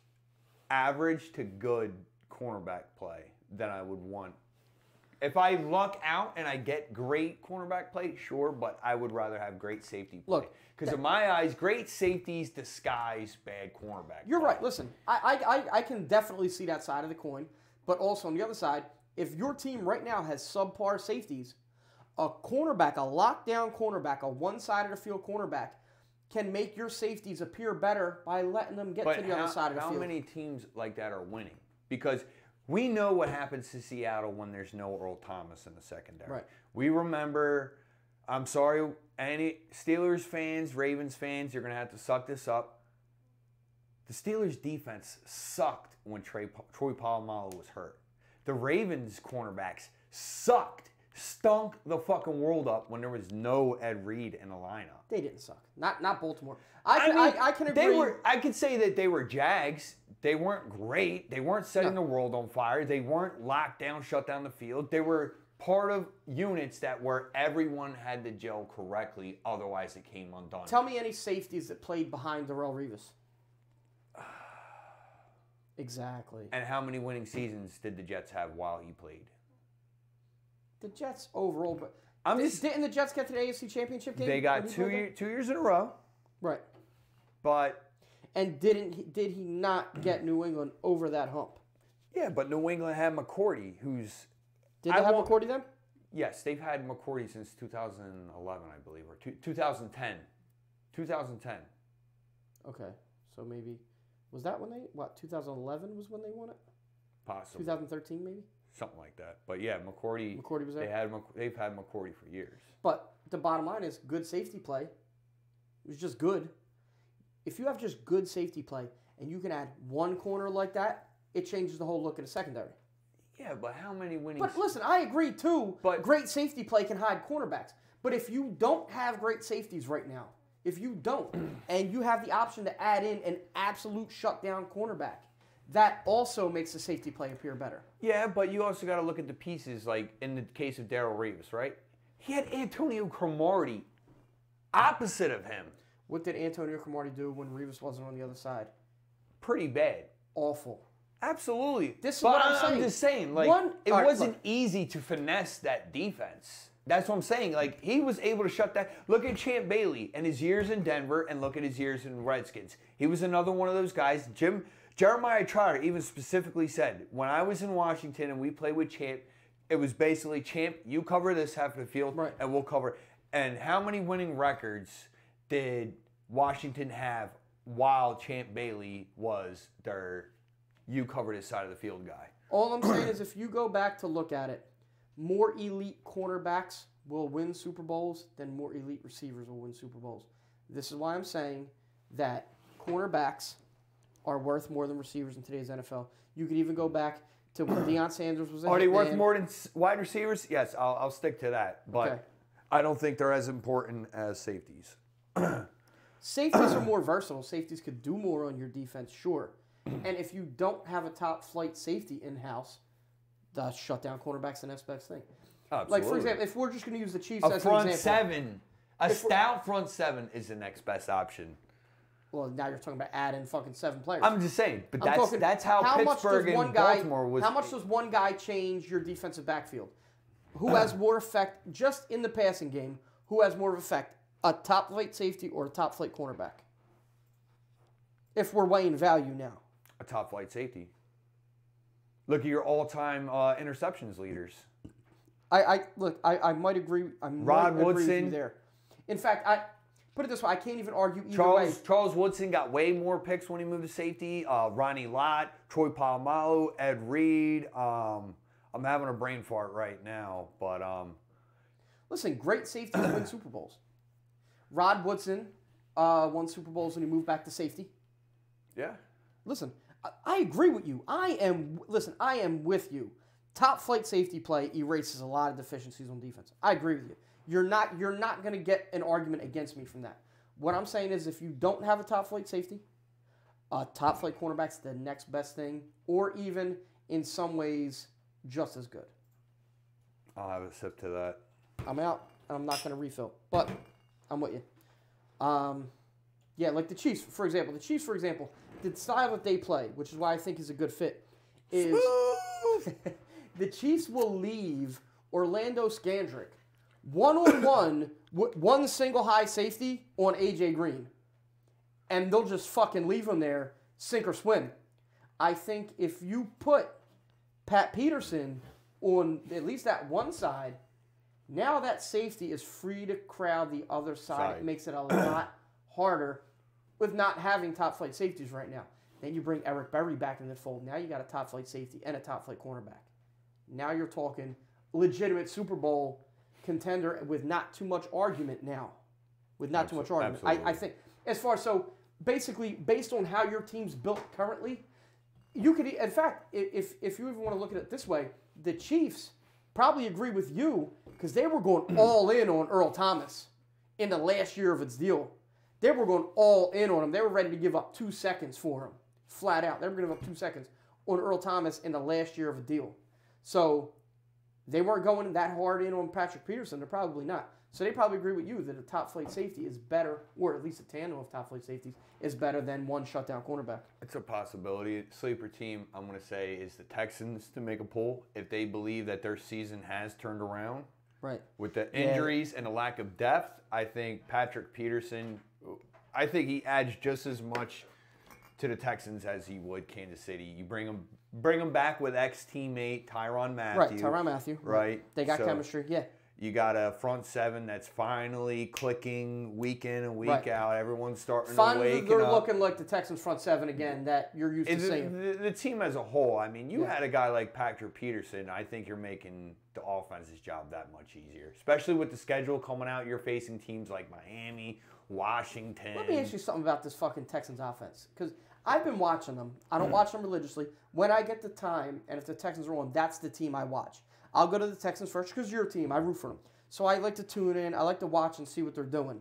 average to good cornerback play than I would want. If I luck out and I get great cornerback play, sure, but I would rather have great safety play. Look, because in my eyes, great safeties disguise bad cornerback You're play. right. Listen, I can definitely see that side of the coin, but also on the other side, if your team right now has subpar safeties, a cornerback, a lockdown cornerback, a one-side-of-the-field cornerback can make your safeties appear better by letting them get to the other side of the field. How many teams like that are winning? Because we know what happens to Seattle when there's no Earl Thomas in the secondary. Right. We remember, I'm sorry, any Steelers fans, Ravens fans, you're going to have to suck this up. The Steelers defense sucked when Troy Polamalu was hurt. The Ravens cornerbacks stunk the fucking world up when there was no Ed Reed in the lineup. They didn't suck. Not Baltimore. I can agree. I could say that they were Jags. They weren't great. They weren't setting the world on fire. They weren't locked down, shut down the field. They were part of units that where everyone had to gel correctly. Otherwise, it came undone. Tell me any safeties that played behind Darrelle Revis. Exactly. And how many winning seasons did the Jets have while he played? The Jets overall, but didn't the Jets get to the AFC Championship game? They got 2 years in a row. Right. But did he not get New England over that hump? Yeah, but New England had McCourty, who's Did they have McCourty then? Yes, they've had McCourty since 2011, I believe, or 2010. 2010. Okay, so maybe was that when 2011 was when they won it? Possibly. 2013 maybe? Something like that. But yeah, McCourty was there. They've had McCourty for years. But the bottom line is good safety play. It was just good. If you have just good safety play and you can add one corner like that, it changes the whole look of the secondary. Yeah, but how many winning... But listen, I agree too. But great safety play can hide cornerbacks. But if you don't have great safeties right now, if you don't, and you have the option to add in an absolute shutdown cornerback, that also makes the safety play appear better. Yeah, but you also got to look at the pieces, like in the case of Darrelle Revis, right? He had Antonio Cromartie opposite of him. What did Antonio Cromartie do when Revis wasn't on the other side? Pretty bad. Awful. Absolutely. This is what I'm saying. I'm just saying, like, it wasn't easy to finesse that defense. That's what I'm saying. Like, he was able to shut that. Look at Champ Bailey and his years in Denver and look at his years in Redskins. He was another one of those guys. Jeremiah Trotter even specifically said, when I was in Washington and we played with Champ, it was basically, Champ, you cover this half of the field and we'll cover. And how many winning records did Washington have while Champ Bailey was their you cover this side of the field guy? All I'm saying is if you go back to look at it, more elite cornerbacks will win Super Bowls than more elite receivers will win Super Bowls. This is why I'm saying that cornerbacks are worth more than receivers in today's NFL. You could even go back to when Deion Sanders was a Are they worth hitman. more than wide receivers? Yes, I'll stick to that. But Okay. I don't think they're as important as safeties. Safeties are more versatile. Safeties could do more on your defense, sure. And if you don't have a top flight safety in-house, the shutdown cornerback's the next best thing. Absolutely. Like, for example, if we're just going to use the Chiefs A as an front example. seven. A stout front seven is the next best option. Well, now you're talking about adding fucking 7 players. I'm just saying, but I'm talking, that's how Pittsburgh and Baltimore was. How much does one guy change your defensive backfield? Who has more effect, just in the passing game, who has more of effect? A top-flight safety or a top-flight cornerback? If we're weighing value now. A top-flight safety. Look at your all-time interceptions leaders. I might agree. Rod agree with Woodson. you there. In fact, put it this way, I can't even argue either way. Charles Woodson got way more picks when he moved to safety. Ronnie Lott, Troy Polamalu, Ed Reed. I'm having a brain fart right now, but Listen, great safeties win Super Bowls. Rod Woodson won Super Bowls when he moved back to safety. yeah. Listen, I agree with you. I am with you. Top flight safety play erases a lot of deficiencies on defense. I agree with you. You're not going to get an argument against me from that. What I'm saying is if you don't have a top flight safety, a top flight cornerback's the next best thing, or even in some ways just as good. I'll have a sip to that. I'm out, and I'm not going to refill, but I'm with you. Yeah, like the Chiefs, for example. The style that they play, which is why I think is a good fit, is the Chiefs will leave Orlando Scandrick one-on-one with one single high safety on A.J. Green. And they'll just fucking leave him there, sink or swim. I think if you put Pat Peterson on at least that one side, now that safety is free to crowd the other side. It makes it a lot harder with not having top flight safeties right now. Then you bring Eric Berry back in the fold. Now you got a top flight safety and a top flight cornerback. Now you're talking legitimate Super Bowl contender with not too much argument now. With not too much argument. I think as far as so basically based on how your team's built currently, you could in fact if you even want to look at it this way, the Chiefs probably agree with you because they were going all in on Earl Thomas in the last year of its deal. They were going all in on him. They were ready to give up 2 seconds for him, flat out. They were going to give up 2 seconds on Earl Thomas in the last year of a deal. So they weren't going that hard in on Patrick Peterson. They're probably not. So they probably agree with you that a top flight safety is better, or at least a tandem of top flight safeties is better than one shutdown cornerback. It's a possibility. Sleeper team, I'm going to say, is the Texans to make a pull if they believe that their season has turned around. Right. With the injuries and the lack of depth, I think Patrick Peterson, I think he adds just as much to the Texans as he would Kansas City. You bring him back with ex-teammate Tyrann Mathieu. Right, Tyrann Mathieu. Right. They got chemistry, yeah. You got a front seven that's finally clicking week in and week out. Everyone's starting to wake up. They're looking like the Texans front seven again that you're used to seeing. The team as a whole, I mean, you had a guy like Patrick Peterson. I think you're making the offense's job that much easier, especially with the schedule coming out. You're facing teams like Miami, Washington. Let me ask you something about this fucking Texans offense, because I've been watching them. I don't watch them religiously. When I get the time, and if the Texans are on, that's the team I watch. I'll go to the Texans first because you're a team. I root for them. So I like to tune in. I like to watch and see what they're doing.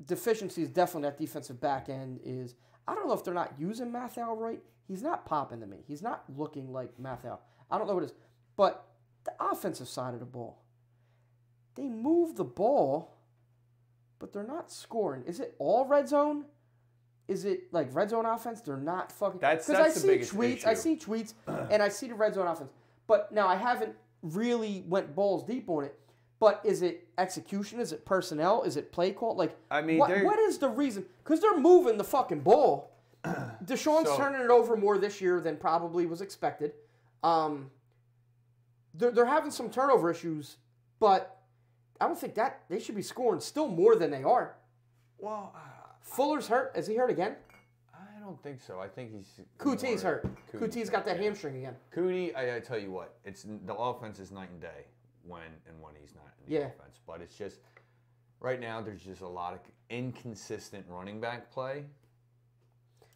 Deficiency is definitely that defensive back end is, I don't know if they're not using Mathieu right. He's not popping to me. He's not looking like Mathieu. I don't know what it is. But the offensive side of the ball, they move the ball, but they're not scoring. Is it all red zone? Is it like red zone offense? They're not fucking. That's the biggest issue. I see tweets and I see the red zone offense. But now I haven't really went balls deep on it. But is it execution? Is it personnel? Is it play call? Like, I mean, what is the reason? Because they're moving the fucking ball. Deshaun's turning it over more this year than probably was expected. They're having some turnover issues, but I don't think that they should be scoring still more than they are. Well, Fuller's hurt. Is he hurt again? I don't think so. I think he's... Coutie's hurt. Coutie's got that hamstring again. Coutie, I tell you what, the offense is night and day when he's not in the offense. But it's just, right now, there's just a lot of inconsistent running back play.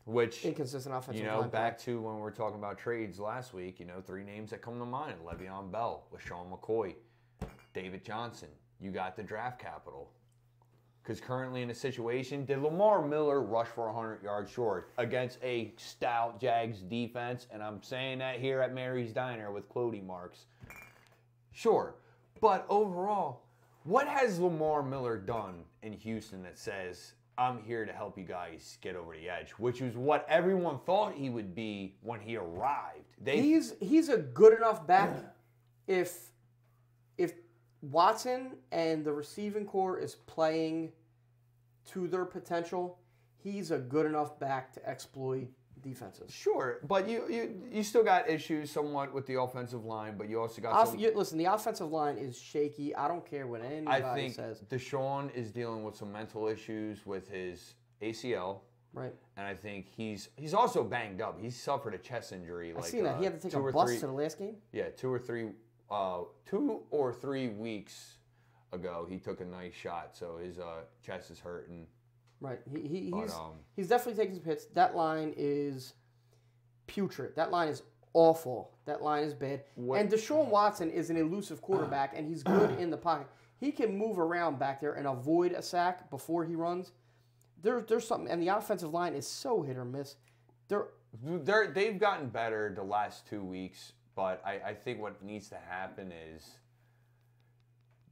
Which, inconsistent offensive line. Back to when we were talking about trades last week, 3 names that come to mind: Le'Veon Bell, LaShawn McCoy, David Johnson. You got the draft capital. Because currently in a situation, did Lamar Miller rush for 100 yards short against a stout Jags defense? And I'm saying that here at Mary's Diner with quoting marks. Sure. But overall, what has Lamar Miller done in Houston that says, I'm here to help you guys get over the edge, which is what everyone thought he would be when he arrived. He's a good enough back if Watson and the receiving core is playing to their potential, he's a good enough back to exploit defenses. Sure, but you still got issues somewhat with the offensive line, but you also got listen, the offensive line is shaky. I don't care what anybody says. I think Deshaun is dealing with some mental issues with his ACL. Right. And I think he's also banged up. He suffered a chest injury. I seen that. He had to take a bus to the last game? Yeah, 2 or 3 weeks ago, he took a nice shot, so his chest is hurting. Right. He's definitely taking some hits. That line is putrid. That line is awful. That line is bad. And Deshaun Watson is an elusive quarterback, and he's good in the pocket. He can move around back there and avoid a sack before he runs. There's something, and the offensive line is so hit or miss. They've gotten better the last 2 weeks, but I think what needs to happen is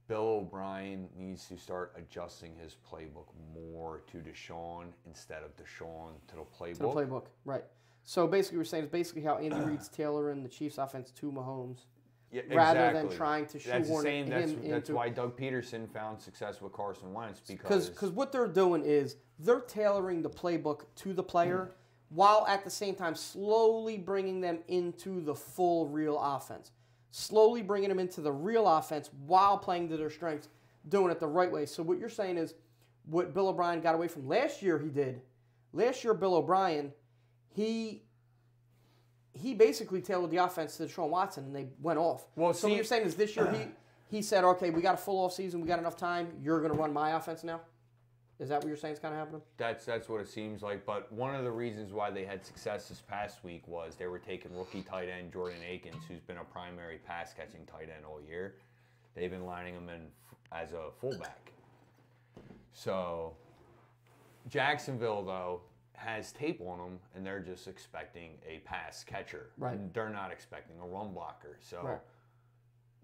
Bill O'Brien needs to start adjusting his playbook more to Deshaun instead of Deshaun to the playbook. To the playbook, right. So basically we're saying it's basically how Andy Reid's tailoring the Chiefs offense to Mahomes. Yeah, rather than trying to shoehorn That's why Doug Peterson found success with Carson Wentz. Because what they're doing is they're tailoring the playbook to the player while at the same time slowly bringing them into the full real offense. Slowly bringing them into the real offense while playing to their strengths, doing it the right way. So what you're saying is what Bill O'Brien got away from last year he did. Last year, Bill O'Brien, he basically tailored the offense to Deshaun Watson, and they went off. Well, so what you're saying is this year he said, okay, we got a full off season, we got enough time, you're going to run my offense now? Is that what you're saying is kind of happening? That's what it seems like. But one of the reasons why they had success this past week was they were taking rookie tight end Jordan Akins, who's been a primary pass-catching tight end all year. They've been lining him in as a fullback. So Jacksonville, though, has tape on them, and they're just expecting a pass catcher. Right. And they're not expecting a run blocker. So right.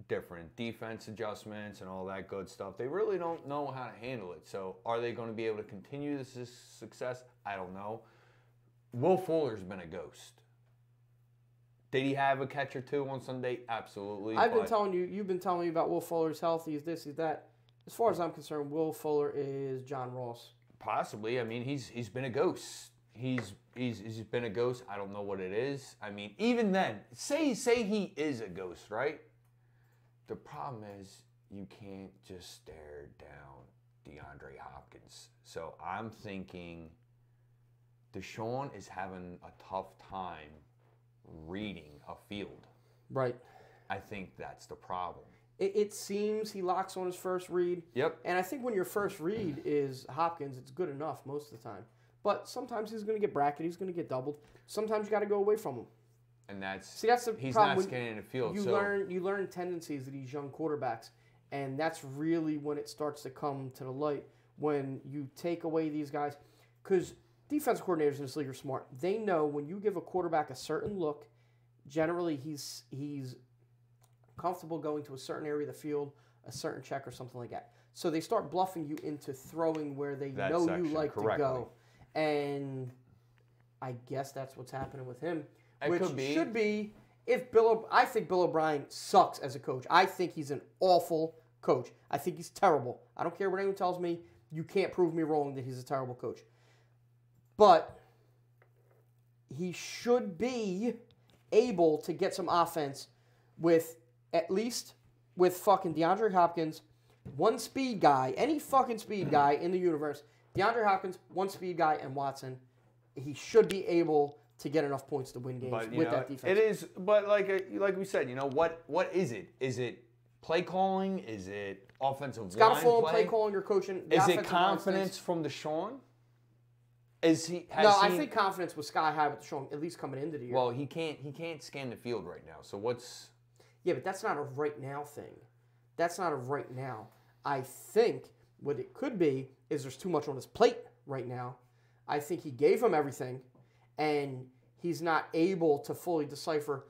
Different defense adjustments and all that good stuff. They really don't know how to handle it. So are they going to be able to continue this success? I don't know. Will Fuller's been a ghost. Did he have a catch or two on Sunday? Absolutely. I've been telling you, you've been telling me about Will Fuller's health. He's this, he's that. As far as I'm concerned, Will Fuller is John Ross. Possibly. I mean, he's been a ghost. He's been a ghost. I don't know what it is. I mean, even then, say he is a ghost, right? The problem is you can't just stare down DeAndre Hopkins. So I'm thinking Deshaun is having a tough time reading a field. Right. I think that's the problem. It seems he locks on his first read. Yep. And I think when your first read is Hopkins, it's good enough most of the time. But sometimes he's going to get bracketed. He's going to get doubled. Sometimes you got to go away from him. And that's the he's problem. Not scanning the field. You learn tendencies of these young quarterbacks, and that's really when it starts to come to the light when you take away these guys. Because defensive coordinators in this league are smart. They know when you give a quarterback a certain look, generally he's comfortable going to a certain area of the field, a certain check or something like that. So they start bluffing you into throwing where they know you like to go. And I guess that's what's happening with him. Which should be I think Bill O'Brien sucks as a coach. I think he's an awful coach. I think he's terrible. I don't care what anyone tells me. You can't prove me wrong that he's a terrible coach. But he should be able to get some offense with at least with fucking DeAndre Hopkins, one speed guy, any fucking speed guy in the universe. DeAndre Hopkins, one speed guy, and Watson. He should be able to get enough points to win games with that defense. It is, but like we said, what is it? Is it play calling? Is it offensive line play? It's got to fall in play calling or coaching. Is it confidence from Deshaun? I think confidence was sky high with Deshaun, at least coming into the year. Well, he can't scan the field right now. So what's? Yeah, but that's not a right now thing. That's not a right now. I think what it could be is there's too much on his plate right now. I think he gave him everything, and he's not able to fully decipher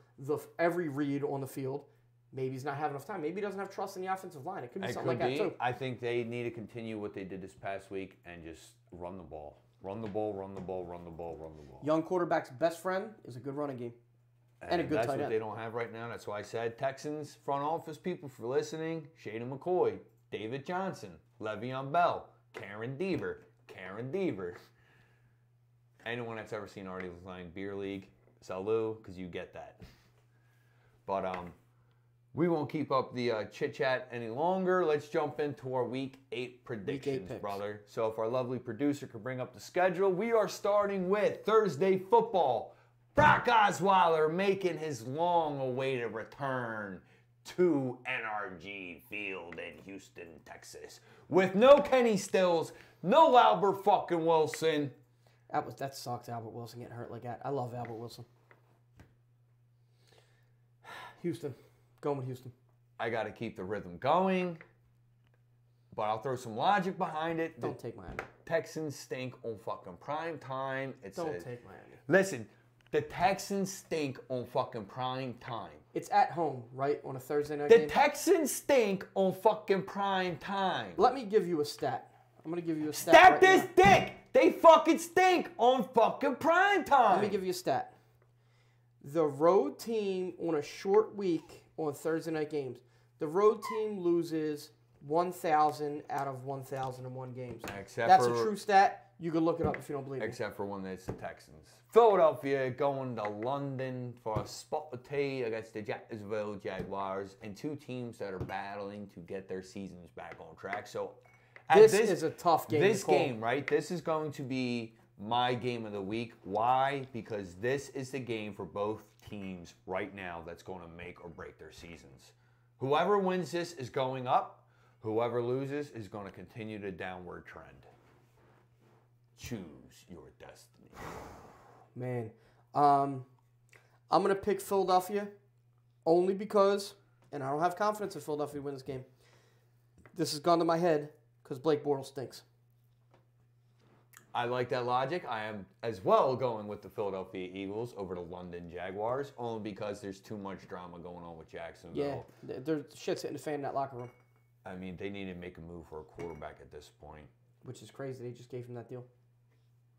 every read on the field. Maybe he's not having enough time. Maybe he doesn't have trust in the offensive line. It could be something like that, too. I think they need to continue what they did this past week and just run the ball. Run the ball, run the ball, run the ball, run the ball. Young quarterback's best friend is a good running game. And a good tight end. That's what they don't have right now. That's why I said Texans front office people for listening. Shaden McCoy, David Johnson, Le'Veon Bell, Karen Deaver. Anyone that's ever seen Artie Line Beer League, salute, because you get that. But we won't keep up the chit-chat any longer. Let's jump into our Week 8 predictions, brother. So if our lovely producer could bring up the schedule, we are starting with Thursday football. Brock Osweiler making his long-awaited return to NRG Field in Houston, Texas. With no Kenny Stills, no Albert fucking Wilson. That sucks, Albert Wilson getting hurt like that. I love Albert Wilson. Houston. Going with Houston. I got to keep the rhythm going, but I'll throw some logic behind it. Don't take Miami. Texans stink on fucking prime time. Don't take Miami. Listen, the Texans stink on fucking prime time. It's at home, right? On a Thursday night game? The Texans stink on fucking prime time. Let me give you a stat. I'm going to give you a stat. Stat this dick! They fucking stink on fucking prime time. Let me give you a stat. The road team on a short week on Thursday night games, the road team loses 1,000 out of 1,001 games. That's a true stat. You can look it up if you don't believe it. Except for when it's the Texans. Philadelphia going to London for a spot of tea against the Jacksonville Jaguars, and two teams that are battling to get their seasons back on track. So this is a tough game. This game, right? This is going to be my game of the week. Why? Because this is the game for both teams right now that's going to make or break their seasons. Whoever wins this is going up. Whoever loses is going to continue the downward trend. Choose your destiny. Man, I'm going to pick Philadelphia only because, and I don't have confidence in Philadelphia win this game. This has gone to my head because Blake Bortles stinks. I like that logic. I am as well going with the Philadelphia Eagles over the London Jaguars, only because there's too much drama going on with Jacksonville. Yeah, there's shit's hitting the fan in that locker room. I mean, they need to make a move for a quarterback at this point. Which is crazy. They just gave him that deal.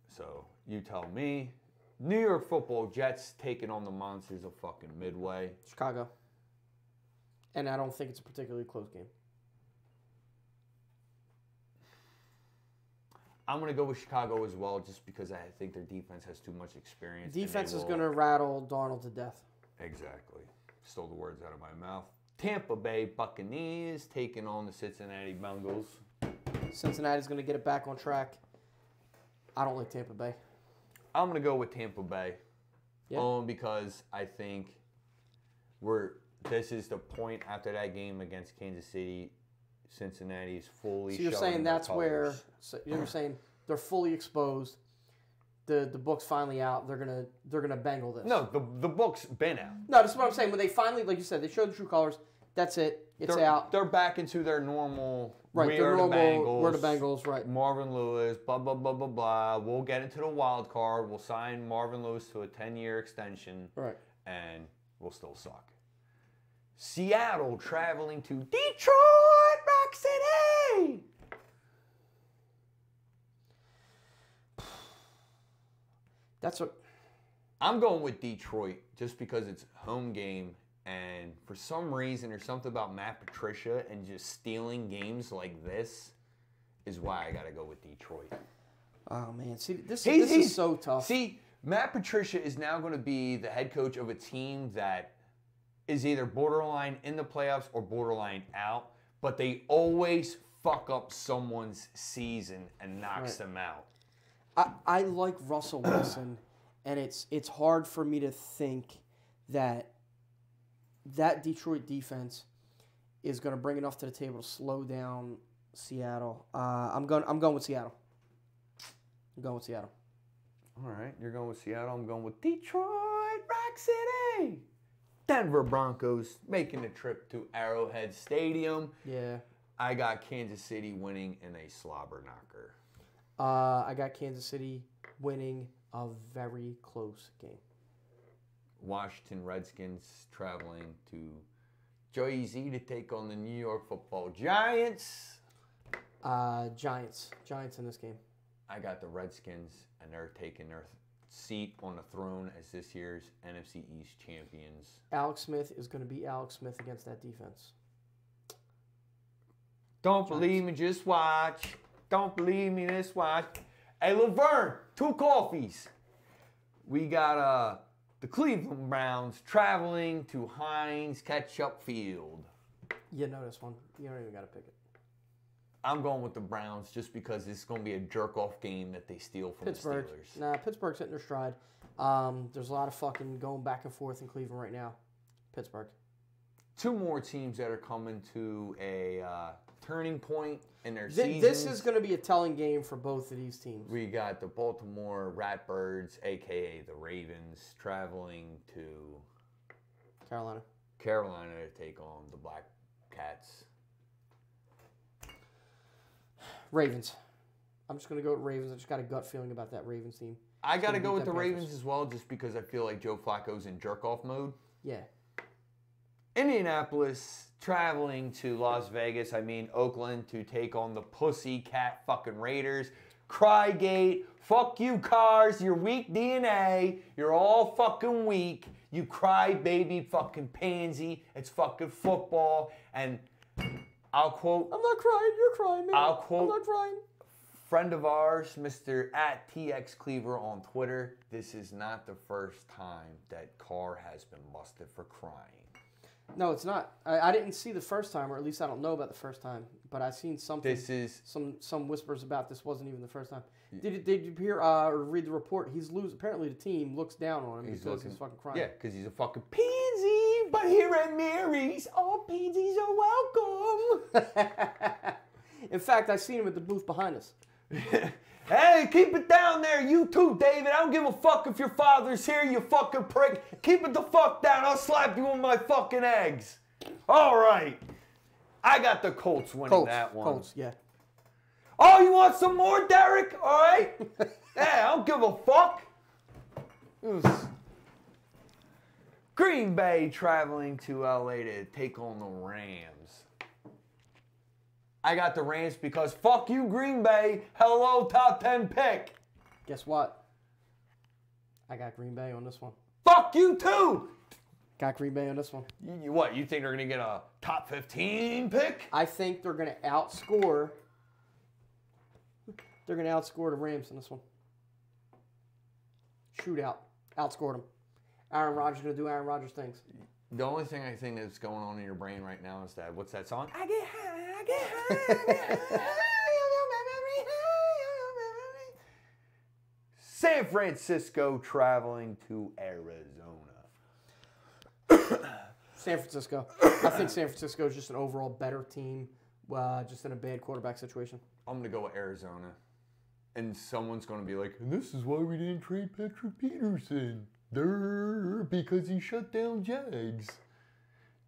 So, you tell me. New York Football Jets taking on the monsters of fucking Midway. Chicago. And I don't think it's a particularly close game. I'm going to go with Chicago as well, just because I think their defense has too much experience. Defense is going to rattle Darnold to death. Exactly. Stole the words out of my mouth. Tampa Bay Buccaneers taking on the Cincinnati Bengals. Cincinnati's going to get it back on track. I don't like Tampa Bay. I'm going to go with Tampa Bay. Yeah. Only because I think this is the point after that game against Kansas City. Cincinnati is fully. So you're saying that's where? So you're saying they're fully exposed. The book's finally out. They're gonna bangle this. No, the book's been out. No, that's what I'm saying. When they finally, like you said, they showed the true colors. That's it. It's out. They're back into their normal. Right. We're the Bengals. We're the Bengals. Right. Marvin Lewis. Blah blah blah blah blah. We'll get into the wild card. We'll sign Marvin Lewis to a 10-year extension. Right. And we'll still suck. Seattle traveling to Detroit, Rock City. That's what I'm going with Detroit just because it's home game, and for some reason there's something about Matt Patricia and just stealing games like this is why I got to go with Detroit. Oh man, see this is so tough. See, Matt Patricia is now going to be the head coach of a team that is either borderline in the playoffs or borderline out, but they always fuck up someone's season and knocks them out. I like Russell Wilson, and it's hard for me to think that Detroit defense is going to bring enough to the table to slow down Seattle. I'm going with Seattle. I'm going with Seattle. All right, you're going with Seattle. I'm going with Detroit Rock City. Denver Broncos making the trip to Arrowhead Stadium. Yeah. I got Kansas City winning in a slobber knocker. I got Kansas City winning a very close game. Washington Redskins traveling to Jersey to take on the New York Football Giants. Giants in this game. I got the Redskins, and they're taking their seat on the throne as this year's NFC East champions. Alex Smith is going to be Alex Smith against that defense. Don't believe me, just watch. Don't believe me, just watch. Hey, Laverne, 2 coffees. We got the Cleveland Browns traveling to Heinz Ketchup Field. You know this one. You don't even got to pick it. I'm going with the Browns just because it's going to be a jerk-off game that they steal from Pittsburgh. the Steelers. Nah, Pittsburgh's hitting their stride. There's a lot of fucking going back and forth in Cleveland right now. Pittsburgh. 2 more teams that are coming to a turning point in their seasons. This is going to be a telling game for both of these teams. We got the Baltimore Ratbirds, a.k.a. the Ravens, traveling to Carolina to take on the Black Cats. Ravens. I'm just going to go with Ravens. I just got a gut feeling about that Ravens team. I got to go with the Ravens as well just because I feel like Joe Flacco's in jerk-off mode. Yeah. Indianapolis traveling to Oakland to take on the Pussycat fucking Raiders. Crygate, fuck you cars, you're weak DNA, you're all fucking weak, you cry baby fucking pansy, it's fucking football, and I'll quote... I'm not crying, you're crying, man. I'll quote... I'm not crying. Friend of ours, Mr. @TXCleaver on Twitter, this is not the first time that Carr has been busted for crying. No, it's not. I didn't see the first time, or at least I don't know about the first time. But I've seen something. This is some whispers about this wasn't even the first time. Did you hear or read the report? He's losing. Apparently, the team looks down on him because he's fucking crying. Yeah, because he's a fucking pansy. But here at Mary's, all pansies are welcome. In fact, I seen him at the booth behind us. Hey, keep it down there, you too, David. I don't give a fuck if your father's here, you fucking prick. Keep it the fuck down. I'll slap you with my fucking eggs. All right. I got the Colts winning that one. Colts, yeah. Oh, you want some more, Derek? All right. Hey, I don't give a fuck. Green Bay traveling to LA to take on the Rams. I got the Rams because fuck you, Green Bay. Hello, top 10 pick. Guess what? I got Green Bay on this one. Fuck you, too. Got Green Bay on this one. What, you think they're going to get a top 15 pick? I think they're going to outscore. They're going to outscore the Rams in this one. Shootout. Outscored them. Aaron Rodgers going to do Aaron Rodgers things. The only thing I think that's going on in your brain right now is that, what's that song? I get high, I get high, I get high. San Francisco traveling to Arizona. San Francisco. I think San Francisco is just an overall better team, just in a bad quarterback situation. I'm going to go with Arizona. And someone's going to be like, and this is why we didn't trade Patrick Peterson. Because he shut down Jags.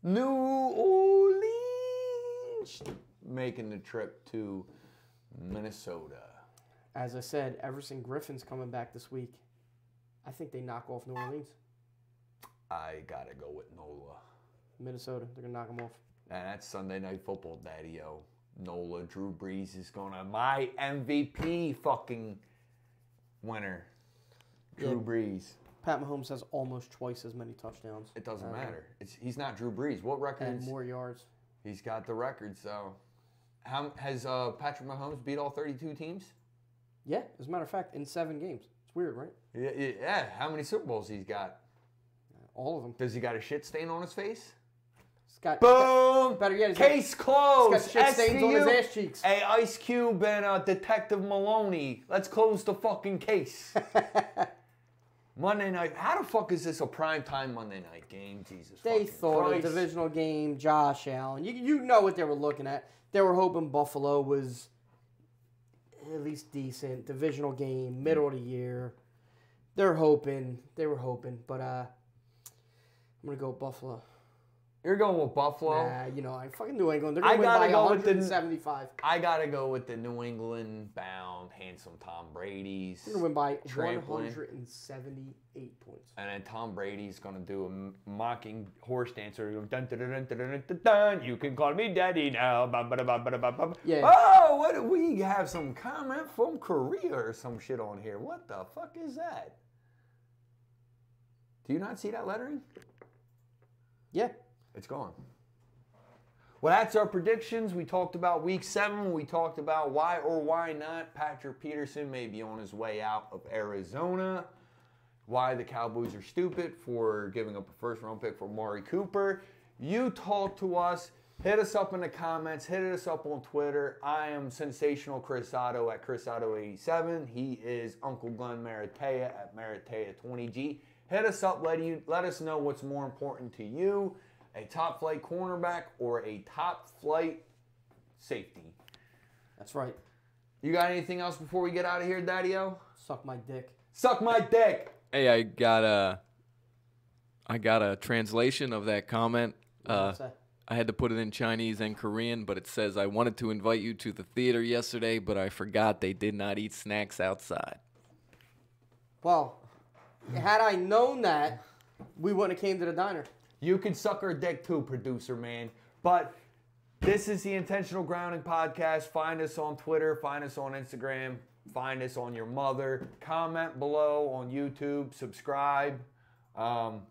New Orleans making the trip to Minnesota. As I said, Everson Griffin's coming back this week. I think they knock off New Orleans. I gotta go with Nola. Minnesota, they're gonna knock them off. And that's Sunday Night Football, Daddy-O. Nola, Drew Brees is gonna my MVP fucking winner. Drew Brees. Pat Mahomes has almost twice as many touchdowns. It doesn't matter. He's not Drew Brees. What records? And more yards. He's got the record. So, how has Patrick Mahomes beat all 32 teams? Yeah, as a matter of fact, in 7 games. It's weird, right? Yeah. How many Super Bowls he's got? All of them. Does he got a shit stain on his face? He's got, boom. Better yet, case closed. He's got shit stains on his ass cheeks. Hey, Ice Cube and Detective Maloney. Let's close the fucking case. Monday night. How the fuck is this a primetime Monday night game? Jesus They fucking thought Christ. a divisional game, Josh Allen. You know what they were looking at. They were hoping Buffalo was at least decent. Divisional game, middle of the year. They're hoping. They were hoping, but I'm gonna go with Buffalo. You're going with Buffalo? Nah, you know, I fucking New England. They're gonna win by 175. I gotta go with the New England-bound, handsome Tom Brady's. They're gonna win by 178 points. And then Tom Brady's gonna do a mocking horse dancer. Dun, dun, dun, dun, dun, dun, dun, dun. You can call me daddy now. Yeah. Oh, what do we have? Some comment from Korea or some shit on here. What the fuck is that? Do you not see that lettering? Yeah. It's gone. Well, that's our predictions. We talked about Week 7. We talked about why or why not Patrick Peterson may be on his way out of Arizona. Why the Cowboys are stupid for giving up a first-round pick for Amari Cooper. You talk to us. Hit us up in the comments. Hit us up on Twitter. I am Sensational Chris Otto at ChrisOtto87. He is Uncle Glen Maratea at Maratea20G. Hit us up. Let us know what's more important to you. A top-flight cornerback or a top-flight safety. That's right. You got anything else before we get out of here, Daddy-O? Suck my dick. Suck my dick! Hey, I got a translation of that comment. I had to put it in Chinese and Korean, but it says, I wanted to invite you to the theater yesterday, but I forgot they did not eat snacks outside. Well, had I known that, we wouldn't have came to the diner. You can suck our dick too, producer man. But this is the Intentional Grounding Podcast. Find us on Twitter. Find us on Instagram. Find us on your mother. Comment below on YouTube. Subscribe. Other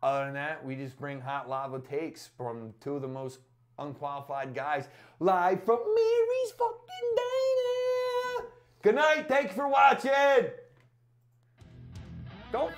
than that, we just bring hot lava takes from two of the most unqualified guys live from Mary's fucking diner. Good night. Thanks for watching. Don't.